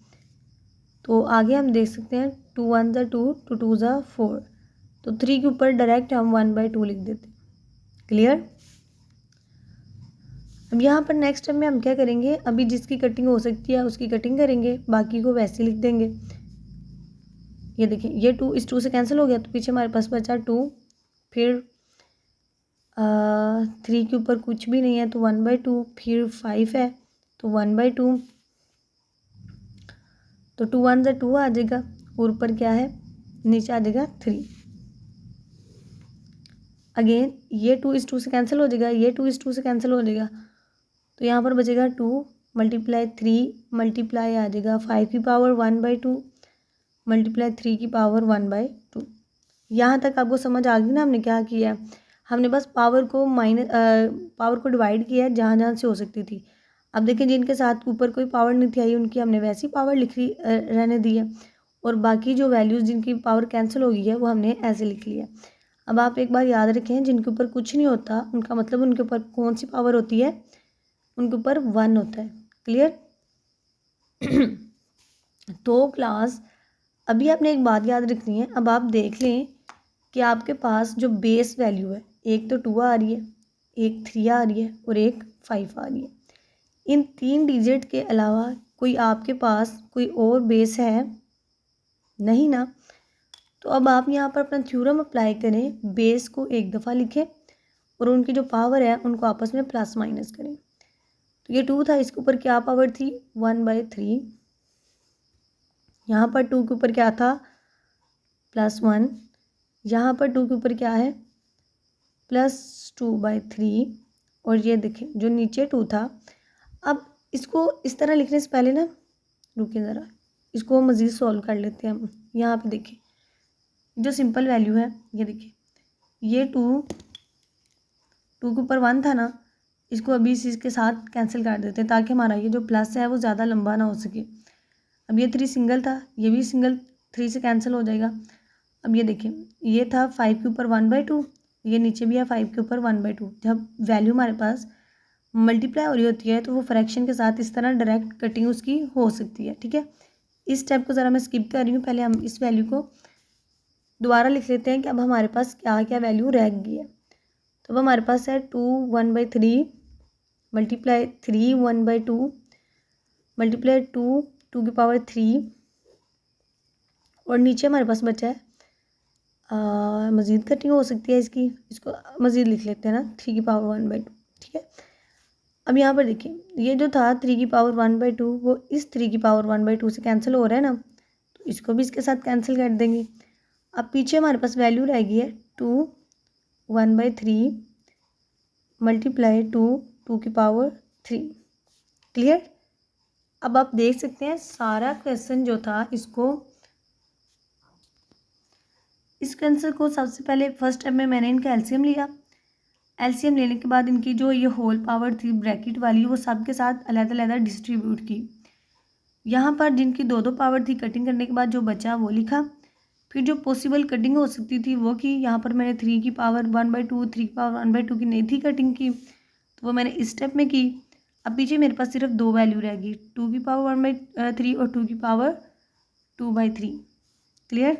तो आगे हम देख सकते हैं 2 1 ज़ा 2, 2 2 ज़ा 4, तो 3 के ऊपर डायरेक्ट हम 1/2 लिख देते हैं। क्लियर? अब यहाँ पर नेक्स्ट स्टेप में हम क्या करेंगे, अभी जिसकी कटिंग हो सकती है उसकी कटिंग करेंगे, बाकी को वैसे लिख देंगे। ये देखिए ये 2 इस 2 से कैंसिल हो गया, तो पीछे हमारे पास बचा 2, फिर 3 के ऊपर कुछ भी नहीं है तो 1/2, फिर 5 है तो 1/2, तो 2 1 ज़ा 2 आ जाएगा और ऊपर क्या है, नीचे आ जाएगा 3। अगेन ये 2 इस 2 से कैंसिल हो जाएगा, ये 2 इस 2 से कैंसिल हो जाएगा, तो यहाँ पर बचेगा 2 मल्टीप्लाई 3 मल्टीप्लाई आ जाएगा 5 की पावर 1/2 मल्टीप्लाई 3 की पावर 1/2। यहाँ तक आपको समझ आ गई ना हमने क्या किया है, हमने बस पावर को डिवाइड किया है जहाँ जहाँ से हो सकती थी। अब देखिए जिनके साथ ऊपर कोई पावर नहीं थी आई उनकी हमने वैसी पावर रहने दी है, और बाकी जो वैल्यूज़ जिनकी पावर कैंसिल हो गई है वो हमने ऐसे लिख लिया। अब आप एक बार याद रखें, जिनके ऊपर कुछ नहीं होता उनका मतलब उनके ऊपर कौन सी पावर होती है, उनके ऊपर 1 होता है। क्लियर? तो क्लास अभी आपने एक बात याद रखनी है, अब आप देख लें कि आपके पास जो बेस वैल्यू है, एक तो 2 आ रही है, एक 3 आ रही है और एक 5 आ रही है। इन 3 डिजिट के अलावा कोई आपके पास कोई और बेस है नहीं ना। तो अब आप यहाँ पर अपना थ्योरम अप्लाई करें, बेस को एक दफ़ा लिखें और उनकी जो पावर है उनको आपस में प्लस माइनस करें। तो ये 2 था, इसके ऊपर क्या पावर थी, 1/3। यहाँ पर 2 के ऊपर क्या था, +1। यहाँ पर 2 के ऊपर क्या है, +2/3। और ये देखें जो नीचे 2 था, अब इसको इस तरह लिखने से पहले ना रुकिए ज़रा, इसको मज़ीद सॉल्व कर लेते हैं हम। यहाँ पे देखिए जो सिंपल वैल्यू है, ये देखिए ये 2 के ऊपर 1 था ना, इसको अभी इसी के साथ कैंसिल कर देते हैं ताकि हमारा ये जो प्लस है वो ज़्यादा लंबा ना हो सके। अब ये 3 सिंगल था, ये भी सिंगल 3 से कैंसिल हो जाएगा। अब ये देखिए ये था 5 के ऊपर 1/2, ये नीचे भी है 5 के ऊपर 1/2। जब वैल्यू हमारे पास मल्टीप्लाई हो रही होती है तो वो फ्रैक्शन के साथ इस तरह डायरेक्ट कटिंग उसकी हो सकती है, ठीक है। इस स्टेप को ज़रा मैं स्किप कर रही हूँ, पहले हम इस वैल्यू को दोबारा लिख लेते हैं कि अब हमारे पास क्या क्या वैल्यू रह गई है। तो अब हमारे पास है 2 1/3 मल्टीप्लाई 3 1/2 मल्टीप्लाई 2 2 की पावर 3, और नीचे हमारे पास बचा है मज़ीद कटिंग हो सकती है इसकी, इसको मज़ीद लिख लेते हैं ना 3 की पावर 1/2, ठीक है। अब यहाँ पर देखिए ये जो था 3 की पावर 1/2 वो इस 3 की पावर 1/2 से कैंसिल हो रहा है ना, तो इसको भी इसके साथ कैंसिल कर देंगे। अब पीछे हमारे पास वैल्यू रह गई है 2 1/3 मल्टीप्लाई 2 की पावर 3। क्लियर? अब आप देख सकते हैं सारा क्वेश्चन जो था इस क्वेश्चन को सबसे पहले फर्स्ट स्टेप में मैंने इनका एलसीएम लिया। एलसीएम लेने के बाद इनकी जो ये होल पावर थी ब्रैकेट वाली वो सब के साथ अलग अलग डिस्ट्रीब्यूट की। यहाँ पर जिनकी 2 पावर थी कटिंग करने के बाद जो बचा वो लिखा। फिर जो पॉसिबल कटिंग हो सकती थी वो की, यहाँ पर मैंने 3 की पावर 1/2 3 की पावर 1/2 की नहीं थी कटिंग की, तो वो मैंने इस स्टेप में की। अब पीछे मेरे पास सिर्फ 2 वैल्यू रहेगी, 2 की पावर 1/3 और 2 की पावर 2/3। क्लियर?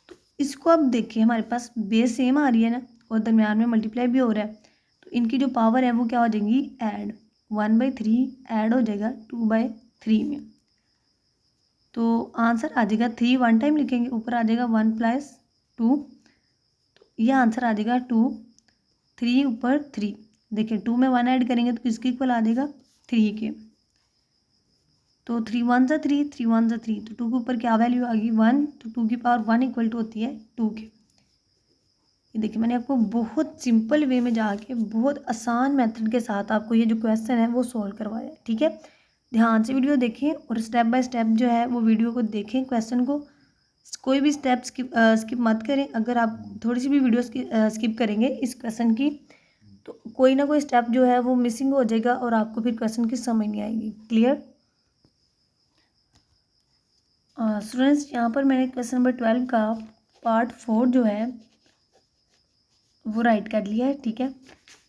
तो इसको अब देखिए हमारे पास बेस सेम आ रही है ना और दरम्यान में मल्टीप्लाई भी हो रहा है, तो इनकी जो पावर है वो क्या हो जाएंगी, ऐड 1/3 ऐड हो जाएगा 2/3 में, तो आंसर आ जाएगा 3 1 टाइम लिखेंगे, ऊपर आ जाएगा 1 + 2, तो ये आंसर आ जाएगा 2 3 ऊपर 3। देखिए 2 में 1 ऐड करेंगे तो किसके इक्वल आ जाएगा, 3 के, तो 3 1 ज़ा 3 3 1 ज़ा 3, तो 2 के ऊपर क्या वैल्यू आ गई 1, तो 2 की पावर 1 इक्वल टू होती है 2 के। ये देखिए मैंने आपको बहुत सिंपल वे में जाके बहुत आसान मेथड के साथ आपको ये जो क्वेश्चन है वो सॉल्व करवाया है, ठीक है। ध्यान से वीडियो देखें और स्टेप बाय स्टेप जो है वो वीडियो को देखें, क्वेश्चन को कोई भी स्टेप स्किप मत करें। अगर आप थोड़ी सी भी वीडियो स्किप करेंगे इस क्वेश्चन की तो कोई ना कोई स्टेप जो है वो मिसिंग हो जाएगा और आपको फिर क्वेश्चन की समझ नहीं आएगी। क्लियर स्टूडेंट्स, यहाँ पर मैंने क्वेश्चन नंबर 12 का पार्ट 4 जो है वो राइट कर लिया है। ठीक है,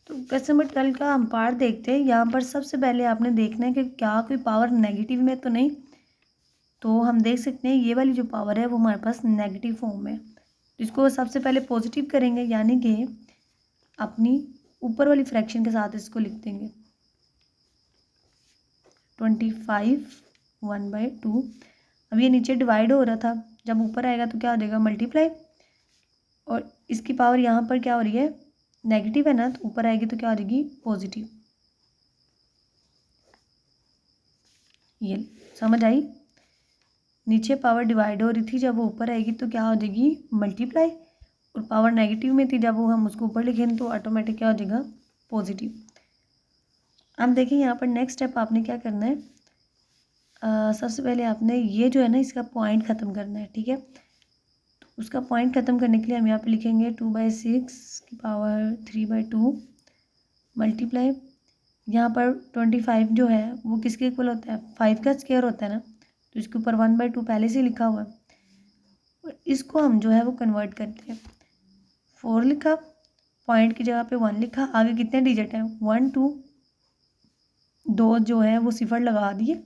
तो क्वेश्चन नंबर 12 का हम पार्ट देखते हैं। यहाँ पर सबसे पहले आपने देखना है कि क्या कोई पावर नेगेटिव में तो नहीं। तो हम देख सकते हैं ये वाली जो पावर है वो हमारे पास नेगेटिव फॉर्म है। तो इसको सबसे पहले पॉजिटिव करेंगे, यानी कि अपनी ऊपर वाली फ्रैक्शन के साथ इसको लिख देंगे 25 1/2। अब ये नीचे डिवाइड हो रहा था, जब ऊपर आएगा तो क्या हो जाएगा मल्टीप्लाई, और इसकी पावर यहाँ पर क्या हो रही है नेगेटिव है ना, तो ऊपर आएगी तो क्या हो जाएगी पॉजिटिव। ये समझ आई, नीचे पावर डिवाइड हो रही थी, जब वो ऊपर आएगी तो क्या हो जाएगी मल्टीप्लाई, और पावर नेगेटिव में थी, जब वो हम उसको ऊपर लिखें तो ऑटोमेटिक क्या हो जाएगा पॉजिटिव। अब देखिए यहाँ पर नेक्स्ट स्टेप आपने क्या करना है, सबसे पहले आपने ये जो है ना इसका पॉइंट ख़त्म करना है। ठीक है, तो उसका पॉइंट ख़त्म करने के लिए हम यहाँ पे लिखेंगे 2/6 की पावर 3/2 मल्टीप्लाई, यहाँ पर 25 जो है वो किसके इक्वल होता है 5 का स्क्वायर होता है ना, तो इसके ऊपर 1/2 पहले से लिखा हुआ है, और इसको हम जो है वो कन्वर्ट करते हैं। 4 लिखा, पॉइंट की जगह पे 1 लिखा, आगे कितने डिजिट हैं 1 2, दो जो है वो सिफर लगा दिए,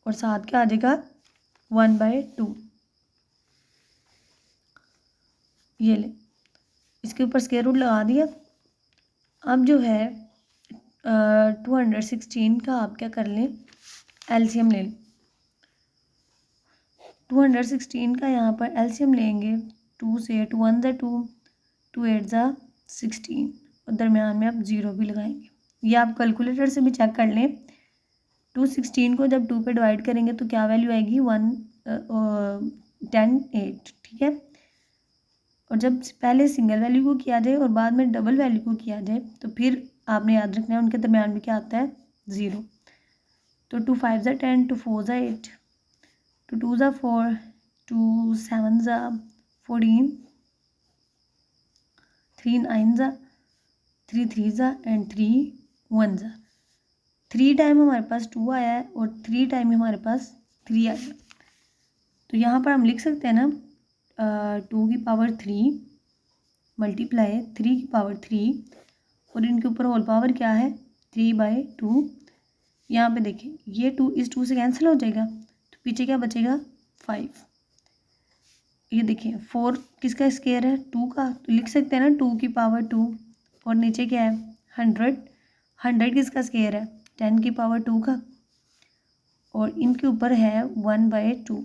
और साथ क्या आ जाएगा 1/2। ये ले, इसके ऊपर स्क्वायर रूट लगा दिया। अब जो है 216 का आप क्या कर लें एलसीएम ले लें। 216 का यहाँ पर एलसीएम लेंगे, 2 से 2 1 2, 2 8 16, और दरम्यान में आप 0 भी लगाएंगे। ये आप कैलकुलेटर से भी चेक कर लें। 216 को जब 2 पे डिवाइड करेंगे तो क्या वैल्यू आएगी 10 8। ठीक है, और जब पहले सिंगल वैल्यू को किया जाए और बाद में डबल वैल्यू को किया जाए तो फिर आपने याद रखना है उनके दरम्यान में क्या आता है 0। तो 2 5 10, 2 4 8, 2 2 4, 2 7 14, 3 9 3 3 एंड 3 1 3 टाइम हमारे पास 2 आया है और 3 टाइम हमारे पास 3 आया। तो यहाँ पर हम लिख सकते हैं ना 2 की पावर 3 मल्टीप्लाई 3 की पावर 3, और इनके ऊपर होल पावर क्या है 3/2। यहाँ पे देखिए ये 2 इस 2 से कैंसिल हो जाएगा, तो पीछे क्या बचेगा 5। ये देखिए 4 किसका स्क्वायर है 2 का, तो लिख सकते हैं ना 2 की पावर 2, और नीचे क्या है 100, 100 किसका स्क्वायर है 10 की पावर 2 का, और इनके ऊपर है 1/2,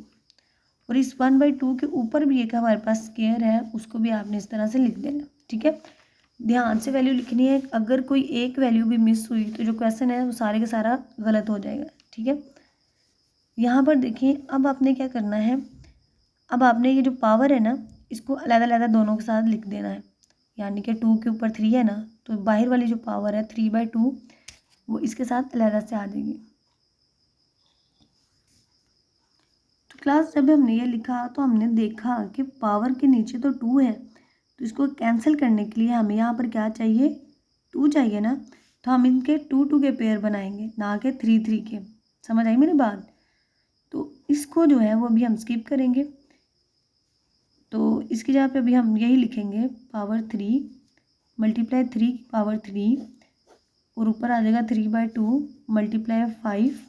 और इस 1/2 के ऊपर भी एक हमारे पास स्क्वायर है, उसको भी आपने इस तरह से लिख देना। ठीक है, ध्यान से वैल्यू लिखनी है, अगर कोई एक वैल्यू भी मिस हुई तो जो क्वेश्चन है वो सारे का सारा गलत हो जाएगा। ठीक है, यहाँ पर देखिए अब आपने क्या करना है, अब आपने ये जो पावर है ना इसको अलग अलग दोनों के साथ लिख देना है, यानी कि 2 के ऊपर 3 है ना, तो बाहर वाली जो पावर है 3/2 वो इसके साथ अलग से आ जाएगी। तो क्लास जब हमने ये लिखा तो हमने देखा कि पावर के नीचे तो 2 है, तो इसको कैंसिल करने के लिए हमें यहाँ पर क्या चाहिए 2 चाहिए ना, तो हम इनके 2 2 के पेयर बनाएंगे, ना कि 3 3 के। समझ आई मेरी बात? तो इसको जो है वो अभी हम स्किप करेंगे, तो इसकी जगह पे अभी हम यही लिखेंगे पावर 3 मल्टीप्लाई 3 की पावर 3, और ऊपर आ जाएगा 3/2 मल्टीप्लाई 5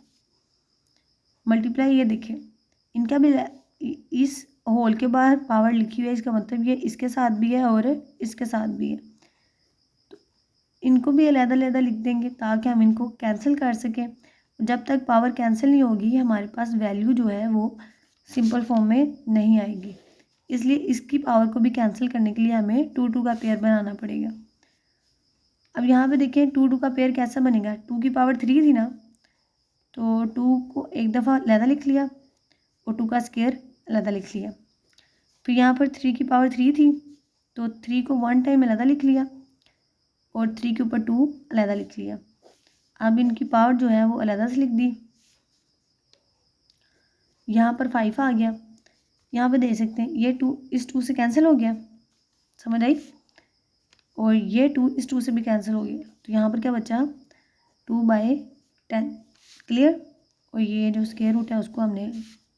मल्टीप्लाई, ये देखिए इनका भी इस होल के बाहर पावर लिखी हुई है, इसका मतलब ये इसके साथ भी है और इसके साथ भी है, तो इनको भी अलग अलग लिख देंगे ताकि हम इनको कैंसिल कर सकें। जब तक पावर कैंसिल नहीं होगी हमारे पास वैल्यू जो है वो सिंपल फॉर्म में नहीं आएगी, इसलिए इसकी पावर को भी कैंसिल करने के लिए हमें 2 2 का पेयर बनाना पड़ेगा। अब यहाँ पे देखिए 2 2 का पेयर कैसा बनेगा, 2 की पावर 3 थी ना, तो 2 को एक दफ़ा अलग लिख लिया और 2 का स्क्वायर अलग लिख लिया, फिर यहाँ पर 3 की पावर 3 थी तो 3 को 1 टाइम अलग लिख लिया और 3 के ऊपर 2 अलग लिख लिया। अब इनकी पावर जो है वो अलग से लिख दी। यहाँ पर 5 आ गया, यहाँ पे देख सकते हैं ये 2 इस 2 से कैंसिल हो गया, समझ आई, और ये 2 इस 2 से भी कैंसिल हो गया, तो यहाँ पर क्या बचा 2/10, क्लियर। और ये जो स्क्वायर रूट है उसको हमने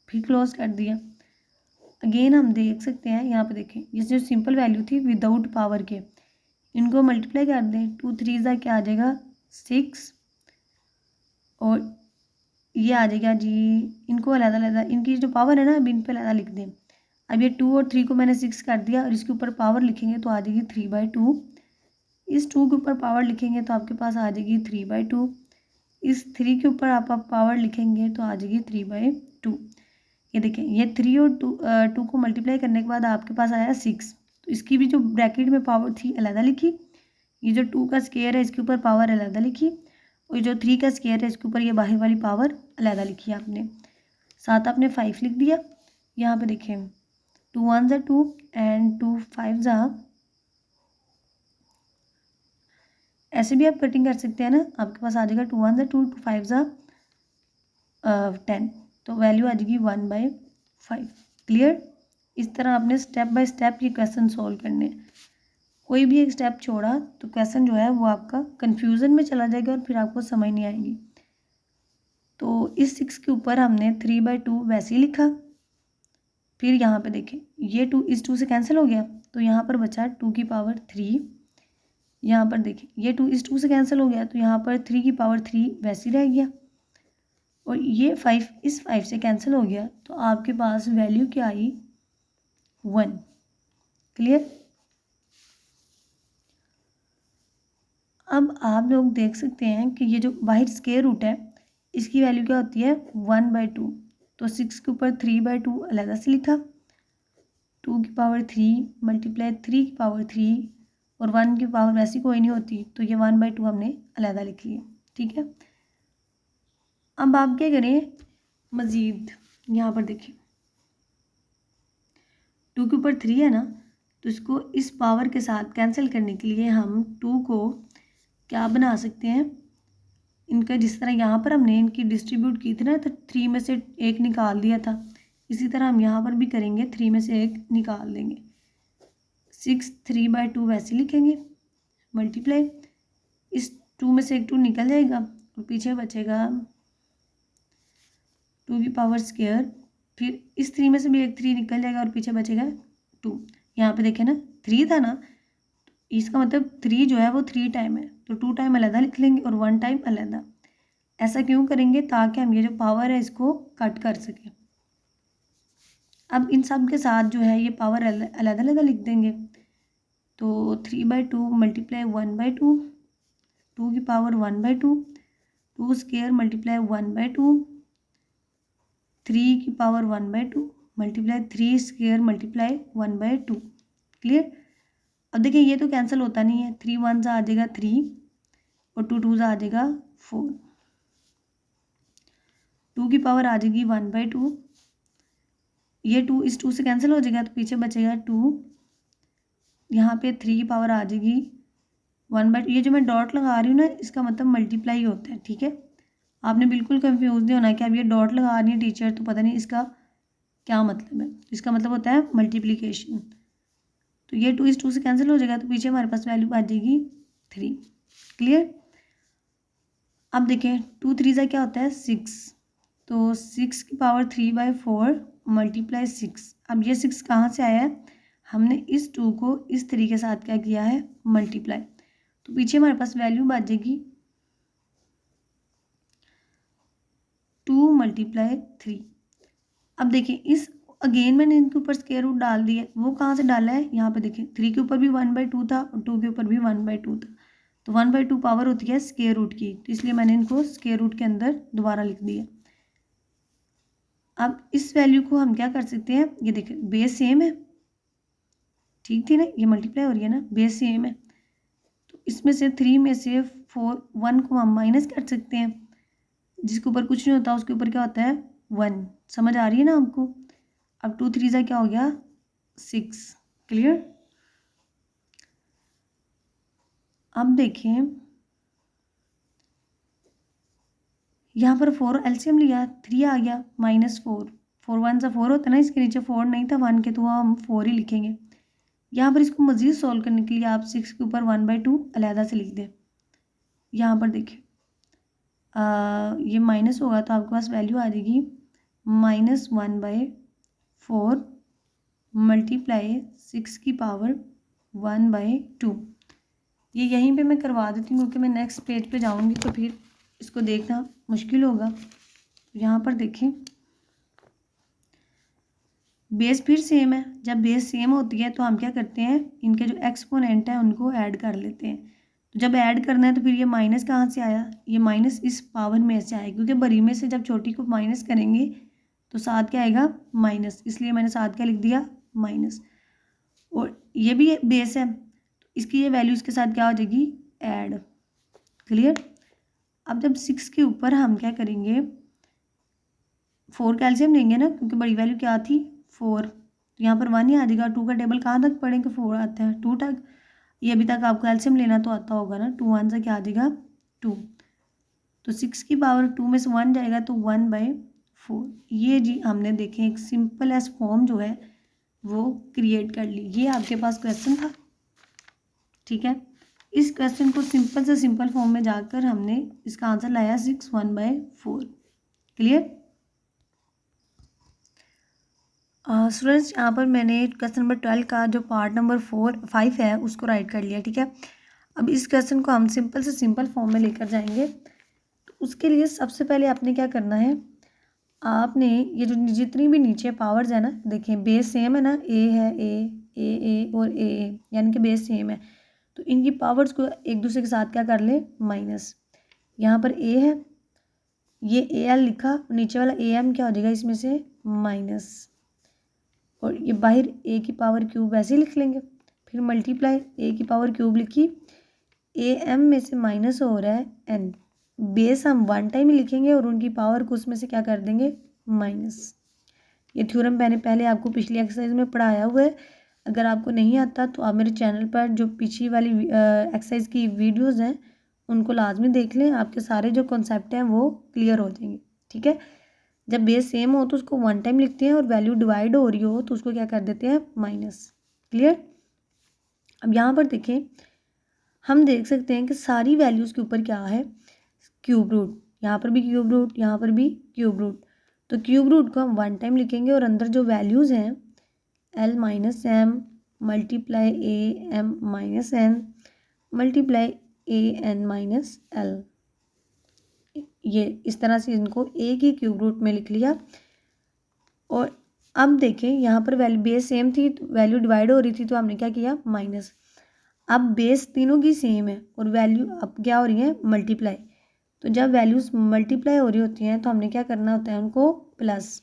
फिर क्लोज कर दिया। अगेन हम देख सकते हैं यहाँ पे देखें, ये जो सिंपल वैल्यू थी विदाउट पावर के, इनको मल्टीप्लाई कर दें, 2 3 ज़ा क्या आ जाएगा 6, और ये आ जाएगा जी, इनको अलग अलग इनकी जो पावर है ना अब इन पे अलग लिख दें। अब ये 2 और 3 को मैंने 6 कर दिया और इसके ऊपर पावर लिखेंगे तो आ जाएगी 3/2। इस 2 के ऊपर पावर लिखेंगे तो आपके पास आ जाएगी 3/2। इस 3 के ऊपर आप पावर लिखेंगे तो आ जाएगी 3/2। ये देखें, ये 3 और 2 को मल्टीप्लाई करने के बाद आपके पास आया 6, तो इसकी भी जो ब्रैकेट में पावर थी अलग लिखी, ये जो 2 का स्क्वायर है इसके ऊपर पावर अलग लिखी, और जो 3 का स्क्वायर है इसके ऊपर ये बाहर वाली पावर अलग लिखी आपने, साथ आपने 5 लिख दिया। यहाँ पे देखें 2 1 ज़ा 2 एंड 2 5 ज़ा, ऐसे भी आप कटिंग कर सकते हैं ना, आपके पास आ जाएगा 2 1 ज़ा 2 2 5 ज़ा 10, तो वैल्यू आ जाएगी 1/5, क्लियर। इस तरह आपने स्टेप बाय स्टेप ये क्वेश्चन सॉल्व करने हैं, कोई भी एक स्टेप छोड़ा तो क्वेश्चन जो है वो आपका कंफ्यूजन में चला जाएगा और फिर आपको समझ नहीं आएगी। तो इस 6 के ऊपर हमने 3/2 वैसे ही लिखा, फिर यहाँ पे देखें ये 2 इस 2 से कैंसिल हो गया, तो यहाँ पर बचा 2 की पावर 3, यहाँ पर देखें ये 2 इस 2 से कैंसिल हो गया, तो यहाँ पर 3 की पावर 3 वैसे ही रह गया, और ये 5 इस 5 से कैंसिल हो गया, तो आपके पास वैल्यू क्या आई 1, क्लियर। अब आप लोग देख सकते हैं कि ये जो बाहर स्क्वायर रूट है इसकी वैल्यू क्या होती है 1/2, तो 6 के ऊपर 3/2 अलग से लिखा, 2 की पावर 3 मल्टीप्लाई 3 की पावर 3, और 1 की पावर वैसी कोई नहीं होती, तो ये 1/2 हमने अलग लिख लिया, ठीक है। अब आप क्या करें मज़ीद, यहाँ पर देखिए 2 के ऊपर 3 है ना, तो इसको इस पावर के साथ कैंसिल करने के लिए हम 2 को क्या बना सकते हैं, इनका जिस तरह यहाँ पर हमने इनकी डिस्ट्रीब्यूट की थी ना, तो 3 में से 1 निकाल दिया था, इसी तरह हम यहाँ पर भी करेंगे, 3 में से 1 निकाल देंगे, 6 3/2 वैसे लिखेंगे, मल्टीप्लाई इस 2 में से एक 2 निकल जाएगा और पीछे बचेगा 2 की पावर स्क्वायर, फिर इस 3 में से भी एक 3 निकल जाएगा और पीछे बचेगा 2। यहाँ पे देखें ना 3 था ना, इसका मतलब 3 जो है वो 3 टाइम है, तो 2 टाइम अलग लिख लेंगे और 1 टाइम अलग। ऐसा क्यों करेंगे, ताकि हम ये जो पावर है इसको कट कर सकें। अब इन सब के साथ जो है ये पावर अलग अलग लिख देंगे, तो 3/2 मल्टीप्लाई 1/2, 2 की पावर 1/2, 2 स्क्वायर मल्टीप्लाई 1/2, 3 की power 1/2 multiply 3 square multiply 1/2, clear. अब देखिए ये तो कैंसिल होता नहीं है, 3 1 आ जाएगा 3 और 2 2 आ जाएगा 4, 2 की पावर आ जाएगी 1/2, ये 2 इस 2 से कैंसिल हो जाएगा तो पीछे बचेगा 2, यहाँ पे 3 की पावर आ जाएगी 1/2, ये जो मैं डॉट लगा रही हूँ ना इसका मतलब मल्टीप्लाई होता है, ठीक है। आपने बिल्कुल कंफ्यूज नहीं होना कि अब ये डॉट लगा रही है टीचर तो पता नहीं इसका क्या मतलब है, इसका मतलब होता है मल्टीप्लिकेशन। तो ये 2 इस 2 से कैंसिल हो जाएगा तो पीछे हमारे पास वैल्यू आ जाएगी 3, क्लियर। अब देखें 2 3 क्या होता है 6, तो 6 की पावर 3/4 मल्टीप्लाई 6, अब ये 6 कहाँ से आया है, हमने इस 2 को इस 3 के साथ क्या किया है मल्टीप्लाई, तो पीछे हमारे पास वैल्यू बच जाएगी 2 मल्टीप्लाई 3। अब देखिए इस अगेन मैंने इनके ऊपर स्क्वायर रूट डाल दिया, वो कहाँ से डाला है, यहाँ पे देखिए 3 के ऊपर भी 1/2 था और 2 के ऊपर भी 1/2 था, तो 1/2 पावर होती है स्क्वायर रूट की, तो इसलिए मैंने इनको स्क्वायर रूट के अंदर दोबारा लिख दिया। अब इस वैल्यू को हम क्या कर सकते हैं, ये देखिए बेस सेम है, ठीक थी ना, ये मल्टीप्लाई हो रही है ना, बेस सेम है, तो इसमें से 3 में से 1 को हम माइनस कर सकते हैं, जिसके ऊपर कुछ नहीं होता उसके ऊपर क्या होता है 1, समझ आ रही है ना हमको। अब 2 3 क्या हो गया 6, क्लियर। अब देखें यहाँ पर 4 एलसीएम लिया 3 आ गया -4, 4 1 सा 4 होता है ना, इसके नीचे 4 नहीं था 1 के, तो हम 4 ही लिखेंगे। यहाँ पर इसको मज़ीद सॉल्व करने के लिए आप 6 के ऊपर 1/2 अलहदा से लिख दें। यहाँ पर देखिए ये माइनस होगा तो आपके पास वैल्यू आ जाएगी -1/4 मल्टीप्लाई 6 की पावर 1/2। ये यहीं पे मैं करवा देती हूँ क्योंकि मैं नेक्स्ट पेज पे जाऊँगी तो फिर इसको देखना मुश्किल होगा। यहाँ पर देखें बेस फिर सेम है। जब बेस सेम होती है तो हम क्या करते हैं, इनके जो एक्सपोनेंट है उनको ऐड कर लेते हैं। तो जब ऐड करना है तो फिर ये माइनस कहाँ से आया, ये माइनस इस पावर में से आया, क्योंकि बड़ी में से जब छोटी को माइनस करेंगे तो साथ क्या आएगा माइनस, इसलिए मैंने साथ क्या लिख दिया माइनस। और ये भी बेस है तो इसकी ये वैल्यू इसके साथ क्या हो जाएगी ऐड। क्लियर। अब जब 6 के ऊपर हम क्या करेंगे 4 कैल्शियम लेंगे ना, क्योंकि बड़ी वैल्यू क्या थी 4, तो यहाँ पर 1 ही आ जाएगा। 2 का टेबल कहाँ तक पढ़ेंगे 4 आता है 2 तक। ये अभी तक आपको कैल्शियम लेना तो आता होगा ना, 2 1 से क्या आ जाएगा 2, तो 6 की पावर 2 में से 1 जाएगा तो 1/4। ये जी हमने देखें एक सिंपल एस फॉर्म जो है वो क्रिएट कर ली। ये आपके पास क्वेश्चन था, ठीक है। इस क्वेश्चन को सिंपल से सिंपल फॉर्म में जाकर हमने इसका आंसर लाया 6 1/4। क्लियर। स्टूडेंट्स यहाँ पर मैंने क्वेश्चन नंबर 12 का जो पार्ट नंबर 5 है उसको राइट कर लिया, ठीक है। अब इस क्वेश्चन को हम सिंपल से सिंपल फॉर्म में लेकर जाएंगे। तो उसके लिए सबसे पहले आपने क्या करना है, आपने ये जो जितनी भी नीचे पावर्स है ना, देखें बेस सेम है ना, ए है ए और ए यानी कि बेस सेम है, तो इनकी पावर्स को एक दूसरे के साथ क्या कर ले माइनस। यहाँ पर ए है, ये ए एल लिखा, नीचे वाला ए एम क्या हो जाएगा इसमें से माइनस, और ये बाहर ए की पावर क्यूब वैसे ही लिख लेंगे। फिर मल्टीप्लाई ए की पावर क्यूब लिखी, ए एम में से माइनस हो रहा है एन, बेस हम 1 टाइम ही लिखेंगे और उनकी पावर को उसमें से क्या कर देंगे माइनस। ये थ्योरम मैंने पहले आपको पिछली एक्सरसाइज में पढ़ाया हुआ है। अगर आपको नहीं आता तो आप मेरे चैनल पर जो पिछली वाली एक्सरसाइज की वीडियोज़ हैं उनको लाजमी देख लें, आपके सारे जो कॉन्सेप्ट हैं वो क्लियर हो जाएंगे, ठीक है। जब बेस सेम हो तो उसको 1 टाइम लिखते हैं और वैल्यू डिवाइड हो रही हो तो उसको क्या कर देते हैं माइनस। क्लियर। अब यहाँ पर देखें हम देख सकते हैं कि सारी वैल्यूज़ के ऊपर क्या है क्यूब रूट, यहाँ पर भी क्यूब रूट, यहाँ पर भी क्यूब रूट, तो क्यूब रूट को हम 1 टाइम लिखेंगे और अंदर जो वैल्यूज़ हैं L minus M multiply A M minus N multiply A N minus L, ये इस तरह से इनको एक ही क्यूब रूट में लिख लिया। और अब देखें यहाँ पर वैल्यू बेस सेम थी तो वैल्यू डिवाइड हो रही थी तो हमने क्या किया माइनस। अब बेस तीनों की सेम है और वैल्यू अब क्या हो रही है मल्टीप्लाई, तो जब वैल्यूज़ मल्टीप्लाई हो रही होती हैं तो हमने क्या करना होता है उनको प्लस,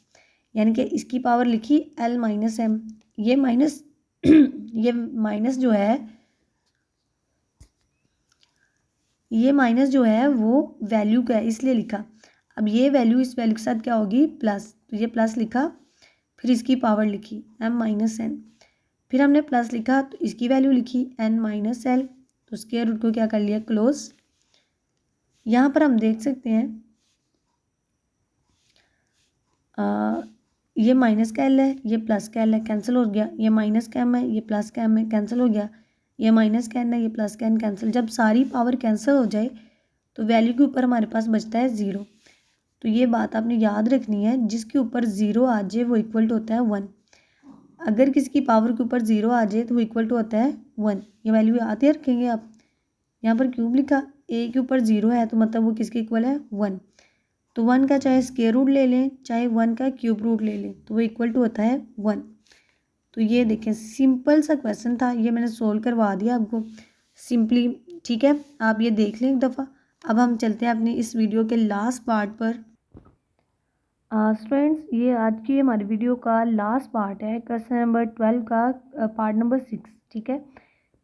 यानी कि इसकी पावर लिखी एल माइनस एम, ये माइनस ये माइनस जो है ये माइनस जो है वो वैल्यू का है इसलिए लिखा। अब ये वैल्यू इस वैल्यू के साथ क्या होगी प्लस, तो ये प्लस लिखा, फिर इसकी पावर लिखी एम माइनस एन, फिर हमने प्लस लिखा तो इसकी वैल्यू लिखी एन माइनस एल, तो स्क्वायर रूट को क्या कर लिया क्लोज। यहाँ पर हम देख सकते हैं ये माइनस का एल है ये प्लस का एल है कैंसिल हो गया, ये माइनस का एम है ये प्लस का एम है कैंसिल हो गया, ये माइनस का एन है ये प्लस का एन कैंसिल। जब सारी पावर कैंसिल हो जाए तो वैल्यू के ऊपर हमारे पास बचता है 0। तो ये बात आपने याद रखनी है, जिसके ऊपर 0 आ जाए वो इक्वल टू होता है 1। अगर किसी की पावर के ऊपर 0 आ जाए तो वो इक्वल टू होता है 1। ये वैल्यू याद ही रखेंगे आप। यहाँ पर क्यूब लिखा, ए के ऊपर 0 है तो मतलब वो किसके इक्वल है 1, तो 1 का चाहे स्क्वायर रूट ले लें चाहे 1 का क्यूब रूट ले लें तो वो इक्वल टू होता है 1। तो ये देखें सिंपल सा क्वेश्चन था, ये मैंने सोल्व करवा दिया आपको सिंपली, ठीक है। आप ये देख लें एक दफ़ा। अब हम चलते हैं अपनी इस वीडियो के लास्ट पार्ट पर। स्टूडेंट्स ये आज की हमारी वीडियो का लास्ट पार्ट है, क्वेश्चन नंबर 12 का पार्ट नंबर 6, ठीक है।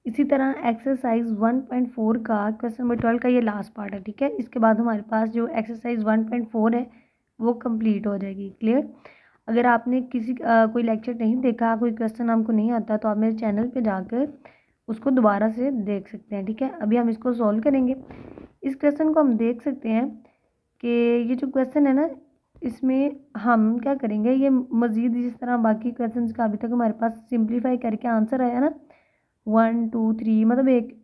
इसी तरह एक्सरसाइज 1.4 का क्वेश्चन नंबर 12 का ये लास्ट पार्ट है, ठीक है। इसके बाद हमारे पास जो एक्सरसाइज 1.4 है वो कंप्लीट हो जाएगी। क्लियर। अगर आपने किसी कोई लेक्चर नहीं देखा, कोई क्वेश्चन आपको नहीं आता तो आप मेरे चैनल पे जाकर उसको दोबारा से देख सकते हैं, ठीक है। अभी हम इसको सॉल्व करेंगे। इस क्वेश्चन को हम देख सकते हैं कि ये जो क्वेश्चन है ना इसमें हम क्या करेंगे, ये मज़ीद जिस तरह बाकी क्वेश्चंस का अभी तक हमारे पास सिंप्लीफाई करके आंसर आया ना 1 2 3, मतलब एक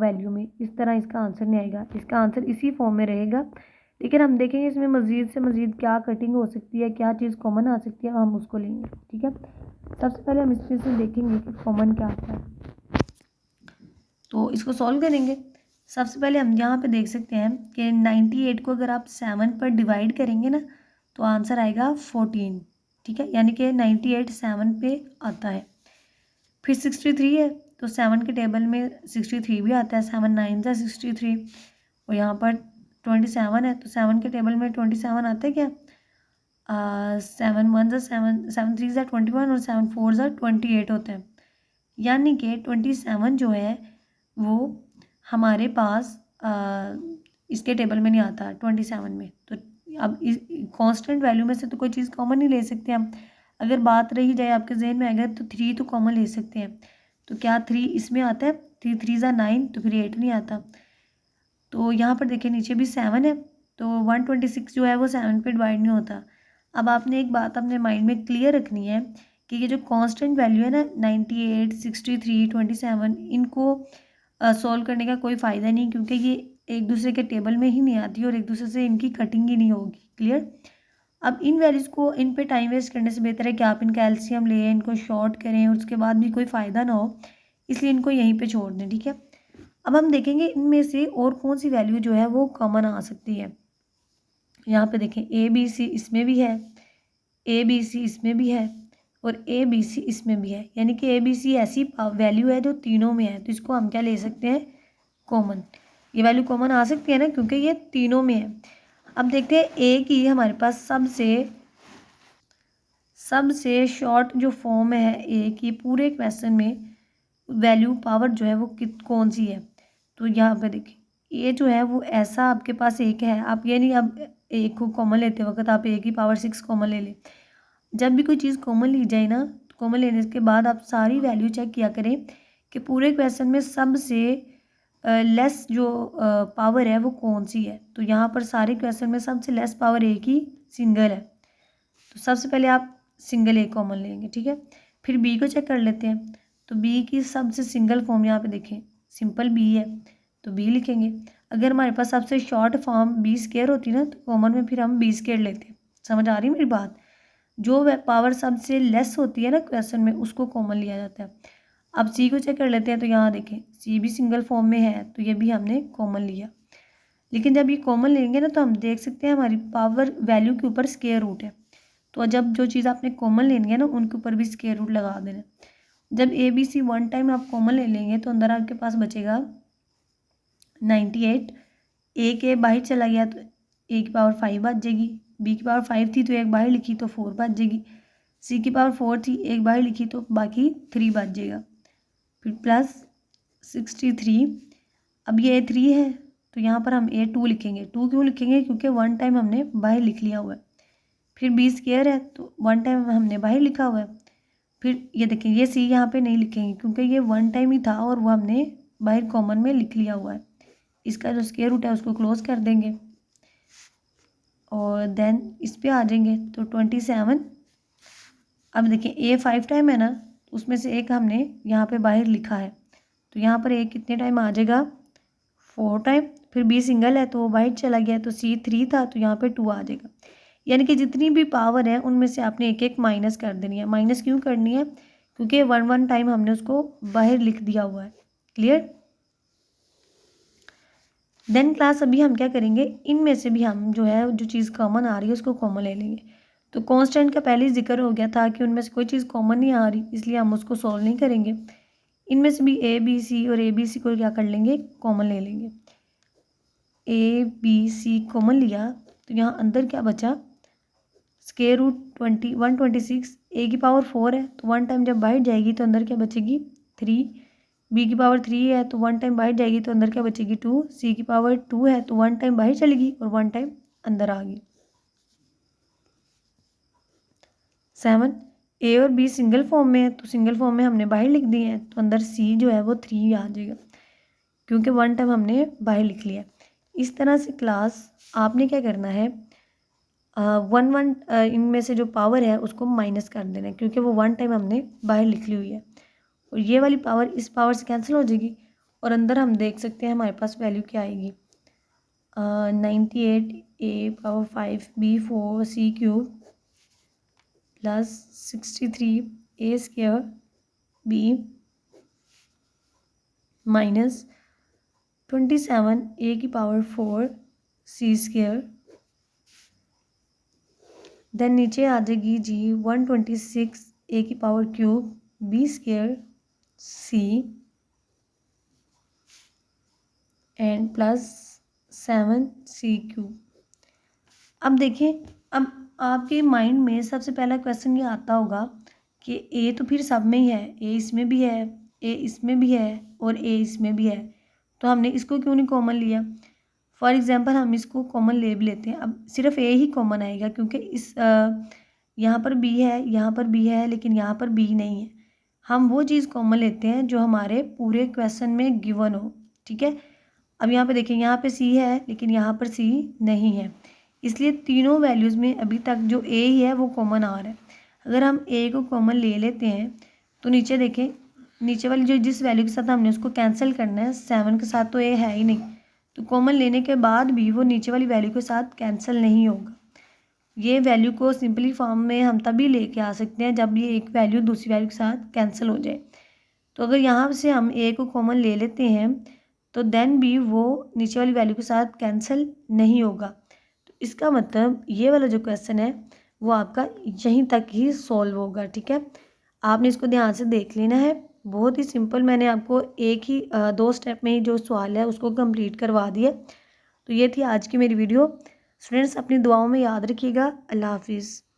वैल्यू में, इस तरह इसका आंसर नहीं आएगा, इसका आंसर इसी फॉर्म में रहेगा। लेकिन हम देखेंगे इसमें मज़ीद से मज़ीद क्या कटिंग हो सकती है, क्या चीज़ कॉमन आ सकती है, हम उसको लेंगे। ठीक है, सबसे पहले हम इसमें से देखेंगे कि कॉमन क्या आता है, तो इसको सॉल्व करेंगे। सबसे पहले हम यहाँ पे देख सकते हैं कि 98 को अगर आप 7 पर डिवाइड करेंगे ना तो आंसर आएगा 14। ठीक है, यानी कि 98 7 पे आता है। फिर 63 है तो 7 के टेबल में 63 भी आता है, 7 9 सा 63। और यहाँ पर 27 है तो 7 के टेबल में 27 आता है क्या, 7 1 सा 7, 7 3 सा 21 और 7 4 सा 28 होता है। यानी कि 27 जो है वो हमारे पास इसके टेबल में नहीं आता 27 में। तो अब इस कांस्टेंट वैल्यू में से तो कोई चीज़ कॉमन नहीं ले सकते हम। अगर बात रही जाए आपके जहन में अगर तो 3 तो कॉमन ले सकते हैं, तो क्या 3 इसमें आता है, 3 3 ज़ा 9, तो फिर 8 नहीं आता। तो यहाँ पर देखिए नीचे भी 7 है तो 126 जो है वो 7 पे डिवाइड नहीं होता। अब आपने एक बात अपने माइंड में क्लियर रखनी है कि ये जो कांस्टेंट वैल्यू है ना 98 63 27, इनको सॉल्व करने का कोई फ़ायदा नहीं, क्योंकि ये एक दूसरे के टेबल में ही नहीं आती और एक दूसरे से इनकी कटिंग ही नहीं होगी। क्लियर। अब इन वैल्यूज़ को, इन पे टाइम वेस्ट करने से बेहतर है कि आप इनका एलसीएम लें, इनको शॉर्ट करें और उसके बाद भी कोई फ़ायदा ना हो, इसलिए इनको यहीं पे छोड़ दें। ठीक है, अब हम देखेंगे इनमें से और कौन सी वैल्यू जो है वो कॉमन आ सकती है। यहाँ पे देखें ABC इसमें भी है, ABC इसमें भी है और ABC इसमें भी है, यानी कि ABC ऐसी वैल्यू है जो तीनों में है, तो इसको हम क्या ले सकते हैं, कॉमन। ये वैल्यू कॉमन आ सकती है ना क्योंकि ये तीनों में है। अब देखते हैं ए की हमारे पास सबसे शॉर्ट जो फॉर्म है ए की पूरे क्वेश्चन में वैल्यू पावर जो है वो कौन सी है। तो यहाँ पे देखिए ये जो है वो ऐसा आपके पास एक है, आप ये नहीं अब एक को कॉमन लेते वक्त आप ए की पावर 6 कॉमन ले लें। जब भी कोई चीज़ कॉमन ली जाए ना, कॉमन लेने के बाद आप सारी वैल्यू चेक किया करें कि पूरे क्वेश्चन में सबसे लेस जो पावर है वो कौन सी है। तो यहाँ पर सारे क्वेश्चन में सबसे लेस पावर ए की सिंगल है, तो सबसे पहले आप सिंगल ए कॉमन लेंगे। ठीक है, फिर बी को चेक कर लेते हैं। तो बी की सबसे सिंगल फॉर्म यहाँ पे देखें सिंपल बी है तो बी लिखेंगे। अगर हमारे पास सबसे शॉर्ट फॉर्म बी स्क्वायर होती ना तो कॉमन में फिर हम बी स्क्वायर लेते हैं। समझ आ रही मेरी बात। जो पावर सबसे लेस होती है ना क्वेश्चन में उसको कॉमन लिया जाता है। अब सी को चेक कर लेते हैं। तो यहाँ देखें सी भी सिंगल फॉर्म में है तो ये भी हमने कॉमन लिया। लेकिन जब ये कॉमन लेंगे ना तो हम देख सकते हैं हमारी पावर वैल्यू के ऊपर स्क्वायर रूट है। तो जब जो चीज़ आपने कॉमन लेनी है ना उनके ऊपर भी स्क्वायर रूट लगा देना। जब ABC वन टाइम आप कॉमन ले लेंगे तो अंदर आपके पास बचेगा 98। ए के बाहर चला गया तो ए की पावर 5 बच जाएगी, बी की पावर 5 थी तो एक बाहर लिखी तो 4 बच जाएगी, सी की पावर 4 थी एक बाहर लिखी तो बाकी 3 बच जाएगा। फिर प्लस 63। अब ये 3 है तो यहाँ पर हम A2 लिखेंगे। 2 क्यों लिखेंगे, क्योंकि वन टाइम हमने बाहर लिख लिया हुआ है। फिर बी स्क्वायर है तो वन टाइम हमने बाहर लिखा हुआ है। फिर ये देखें ये सी यहाँ पे नहीं लिखेंगे क्योंकि ये वन टाइम ही था और वो हमने बाहर कॉमन में लिख लिया हुआ है। इसका जो स्क्वायर रूट है उसको क्लोज कर देंगे और देन इस पे आ जाएंगे तो 27। अब देखिए ए 5 टाइम है ना, उसमें से एक हमने यहाँ पे बाहर लिखा है तो यहाँ पर ए कितने टाइम आ जाएगा, 4 टाइम। फिर बी सिंगल है तो वो बाहर चला गया तो सी 3 था तो यहाँ पे 2 आ जाएगा। यानी कि जितनी भी पावर है उनमें से आपने एक एक माइनस कर देनी है। माइनस क्यों करनी है, क्योंकि वन टाइम हमने उसको बाहर लिख दिया हुआ है। क्लियर। देन क्लास अभी हम क्या करेंगे, इनमें से भी हम जो है जो चीज़ कॉमन आ रही है उसको कॉमन ले लेंगे। तो कांस्टेंट का पहले ही जिक्र हो गया था कि उनमें से कोई चीज़ कॉमन नहीं आ रही, इसलिए हम उसको सॉल्व नहीं करेंगे। इनमें से भी ABC और ABC को क्या कर लेंगे, कॉमन ले लेंगे। ABC कॉमन लिया तो यहाँ अंदर क्या बचा, स्क्वायर रूट 126। ए की पावर 4 है तो वन टाइम जब बाहर जाएगी तो अंदर क्या बचेगी 3। बी की पावर 3 है तो वन टाइम बाहर जाएगी तो अंदर क्या बचेगी 2। सी की पावर 2 है तो वन टाइम बाहर चलेगी और वन टाइम अंदर आ गई 7। ए और बी सिंगल फॉर्म में है तो सिंगल फॉर्म में हमने बाहर लिख दिए हैं तो अंदर सी जो है वो 3 आ जाएगा क्योंकि वन टाइम हमने बाहर लिख लिया। इस तरह से क्लास आपने क्या करना है, वन वन इनमें से जो पावर है उसको माइनस कर देना है, क्योंकि वो वन टाइम हमने बाहर लिख ली हुई है, और ये वाली पावर इस पावर से कैंसिल हो जाएगी, और अंदर हम देख सकते हैं हमारे पास वैल्यू क्या आएगी, 98a⁴b4c³ plus 63a² minus 27a⁴c²। Then नीचे आ जाएगी जी 126a³ b² and plus 7c³। अब देखें, अब आपके माइंड में सबसे पहला क्वेश्चन ये आता होगा कि ए तो फिर सब में ही है, ए इसमें भी है, ए इसमें भी है और ए इसमें भी है, तो हमने इसको क्यों नहीं कॉमन लिया। फॉर एग्जांपल हम इसको कॉमन ले भी लेते हैं, अब सिर्फ ए ही कॉमन आएगा, क्योंकि इस यहाँ पर बी है, यहाँ पर बी है, लेकिन यहाँ पर बी नहीं है। हम वो चीज़ कॉमन लेते हैं जो हमारे पूरे क्वेश्चन में गिवन हो, ठीक है। अब यहाँ पे देखें, यहाँ पे सी है लेकिन यहाँ पर सी नहीं है, इसलिए तीनों वैल्यूज़ में अभी तक जो ए ही है वो कॉमन आ रहा है। अगर हम ए को कॉमन ले लेते हैं तो नीचे देखें, नीचे वाली जो जिस वैल्यू के साथ हमने उसको कैंसिल करना है, 7 के साथ तो ए है ही नहीं, तो कॉमन लेने के बाद भी वो नीचे वाली वैल्यू के साथ कैंसिल नहीं होगा। ये वैल्यू को सिंपली फॉर्म में हम तभी लेके आ सकते हैं जब ये एक वैल्यू दूसरी वैल्यू के साथ कैंसिल हो जाए। तो अगर यहाँ से हम ए को कॉमन ले लेते हैं तो देन भी वो नीचे वाली वैल्यू के साथ कैंसिल नहीं होगा। तो इसका मतलब ये वाला जो क्वेश्चन है वो आपका यहीं तक ही सॉल्व होगा, ठीक है। आपने इसको ध्यान से देख लेना है, बहुत ही सिंपल, मैंने आपको एक ही 2 स्टेप में ही जो सवाल है उसको कंप्लीट करवा दिया। तो ये थी आज की मेरी वीडियो। स्टूडेंट्स अपनी दुआओं में याद रखिएगा। अल्लाह हाफिज़।